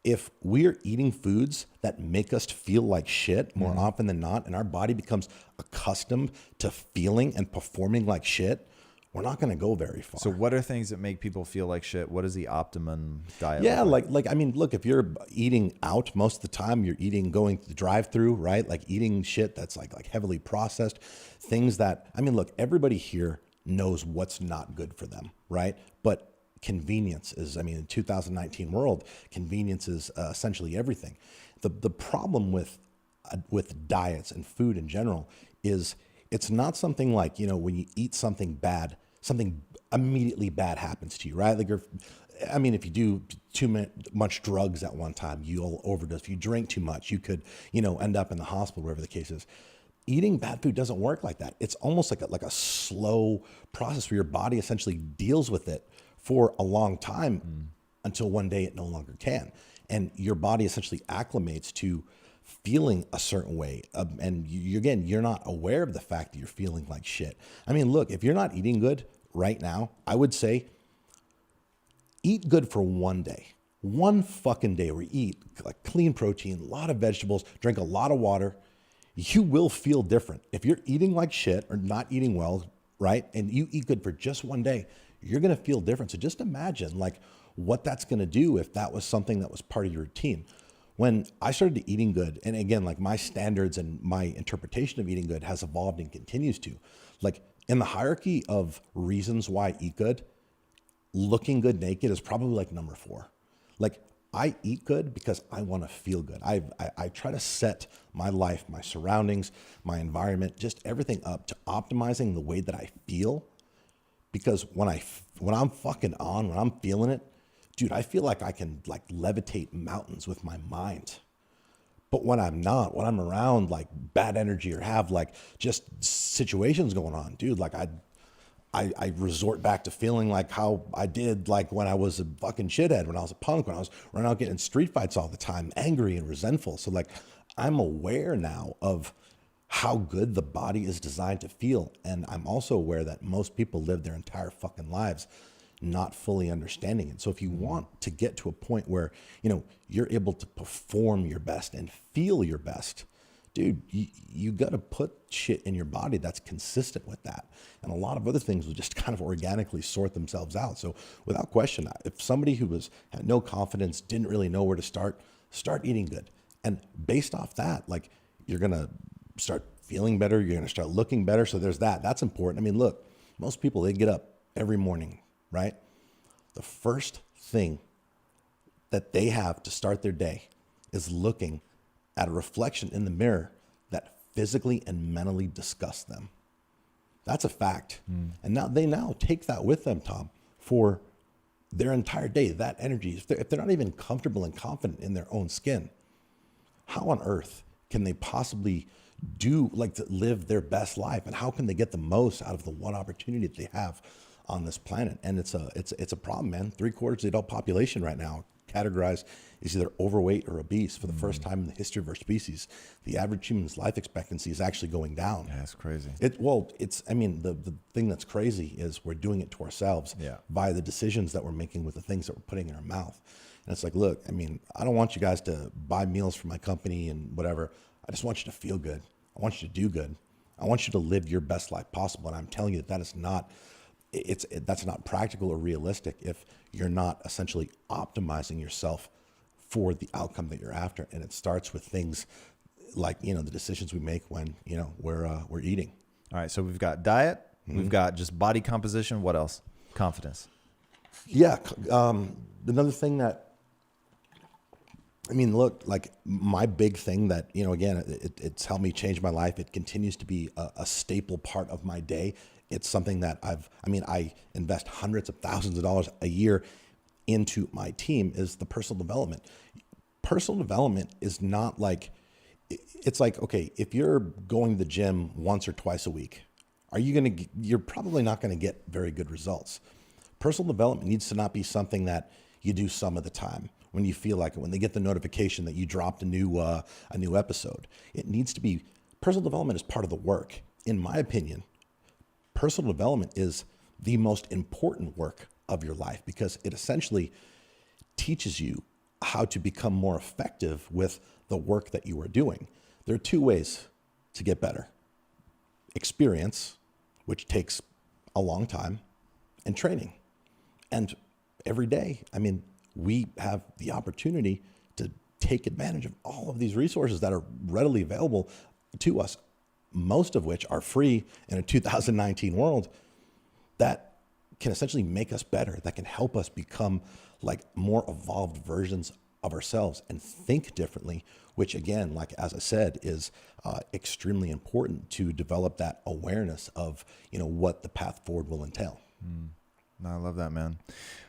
if we're eating foods that make us feel like shit more often than not, and our body becomes accustomed to feeling and performing like shit, we're not going to go very far. So what are things that make people feel like shit? What is the optimum diet? Yeah, look, if you're eating out most of the time, you're going to the drive-through, right? Like eating shit that's like heavily processed, things that, look, everybody here knows what's not good for them, right? But convenience is, in the 2019 world, convenience is essentially everything. The problem with diets and food in general is it's not something like, when you eat something bad, something immediately bad happens to you, right? Like if you do too much drugs at one time, you'll overdose. If you drink too much, you could, end up in the hospital, wherever the case is. Eating bad food doesn't work like that. It's almost like a slow process where your body essentially deals with it for a long time until one day it no longer can. And your body essentially acclimates to feeling a certain way. And you're not aware of the fact that you're feeling like shit. Look, if you're not eating good right now, I would say eat good for one day. One fucking day where you eat like clean protein, a lot of vegetables, drink a lot of water. You will feel different. If you're eating like shit or not eating well, right, and you eat good for just one day, you're going to feel different. So just imagine like what that's going to do if that was something that was part of your routine. When I started eating good, and again, like my standards and my interpretation of eating good has evolved and continues to, like in the hierarchy of reasons why I eat good, looking good naked is probably like number 4. Like I eat good because I want to feel good. I try to set my life, my surroundings, my environment, just everything up to optimizing the way that I feel. Because when I'm fucking on, when I'm feeling it, dude, I feel like I can like levitate mountains with my mind. But when I'm not, when I'm around like bad energy or have like just situations going on, dude, like I resort back to feeling like how I did like when I was a fucking shithead, when I was a punk, when I was running out getting in street fights all the time, angry and resentful. So like I'm aware now of how good the body is designed to feel. And I'm also aware that most people live their entire fucking lives not fully understanding it. So if you want to get to a point where, you know, you're able to perform your best and feel your best, dude, you got to put shit in your body that's consistent with that. And a lot of other things will just kind of organically sort themselves out. So without question, if somebody who had no confidence, didn't really know where to start eating good. And based off that, like you're going to start feeling better. You're going to start looking better. So there's that. That's important. I mean, look, most people, they get up every morning, right? The first thing that they have to start their day is looking at a reflection in the mirror that physically and mentally disgusts them. That's a fact. And now they take that with them, Tom, for their entire day. That energy, if they're not even comfortable and confident in their own skin, how on earth can they possibly do like to live their best life? And how can they get the most out of the one opportunity that they have on this planet? And it's a problem, man. 3/4 of the adult population right now categorized is either overweight or obese. For the first time in the history of our species, the average human's life expectancy is actually going down. Yeah, that's crazy. I mean, the thing that's crazy is we're doing it to ourselves by the decisions that we're making with the things that we're putting in our mouth. And it's like, look, I mean, I don't want you guys to buy meals for my company and whatever. I just want you to feel good. I want you to do good. I want you to live your best life possible. And I'm telling you that is not, that's not practical or realistic if you're not essentially optimizing yourself for the outcome that you're after. And it starts with things like, you know, the decisions we make when, you know, we're eating. All right. So we've got diet, we've got just body composition. What else? Confidence. Yeah. Another thing that, I mean, look, like my big thing that, you know, again, it's helped me change my life. It continues to be a staple part of my day. It's something that I invest hundreds of thousands of dollars a year into my team, is the personal development. Personal development is not like, it's like, okay, if you're going to the gym once or twice a week, you're probably not going to get very good results. Personal development needs to not be something that you do some of the time when you feel like it, when they get the notification that you dropped a new episode. It needs to be, personal development is part of the work. In my opinion, personal development is the most important work of your life because it essentially teaches you how to become more effective with the work that you are doing. There are 2 ways to get better: experience, which takes a long time, and training. And every day, I mean, we have the opportunity to take advantage of all of these resources that are readily available to us, most of which are free in a 2019 world, that can essentially make us better, that can help us become like more evolved versions of ourselves and think differently, which again, like as I said, is extremely important to develop that awareness of, you know, what the path forward will entail. No, I love that, man.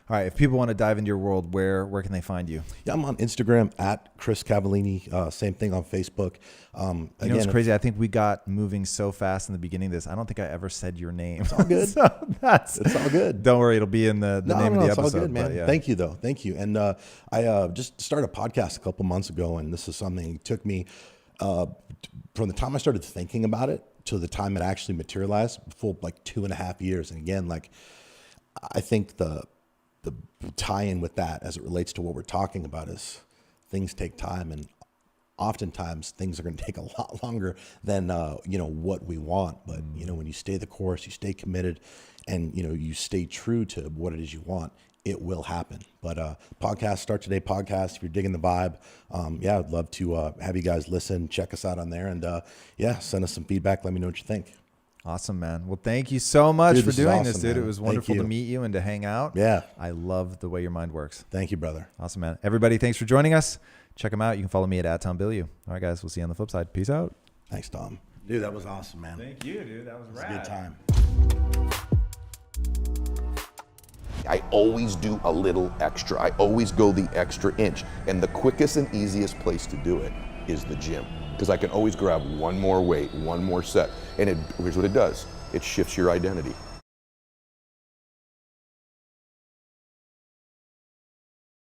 All right. If people want to dive into your world, where can they find you? Yeah, I'm on Instagram at Chris Cavallini. Same thing on Facebook. You know, it's crazy. I think we got moving so fast in the beginning of this. I don't think I ever said your name. It's all good. So it's all good. Don't worry. It'll be in the name of the episode. It's all good, man. Yeah. Thank you, though. Thank you. And I just started a podcast a couple months ago, and this is something that took me from the time I started thinking about it to the time it actually materialized, full like 2.5 years. And again, like I think the tie-in with that as it relates to what we're talking about is things take time, and oftentimes things are going to take a lot longer than what we want. But when you stay the course, you stay committed, and you stay true to what it is you want, it will happen. But podcast, Start Today podcast, if you're digging the vibe, I'd love to have you guys listen, check us out on there, and send us some feedback. Let me know what you think. Awesome, man. Well, thank you so much Dude, for this is doing awesome, this, dude. man. It was Thank wonderful to you. meet you and to hang out. Yeah. I love the way your mind works. Thank you, brother. Awesome, man. Everybody, thanks for joining us. Check them out. You can follow me at @TomBillieu. All right, guys. We'll see you on the flip side. Peace out. Thanks, Tom. Dude, that was awesome, man. Thank you, dude. That was It was a good time. I always do a little extra. I always go the extra inch. And the quickest and easiest place to do it is the gym. Because I can always grab one more weight, one more set. And here's what it does. It shifts your identity.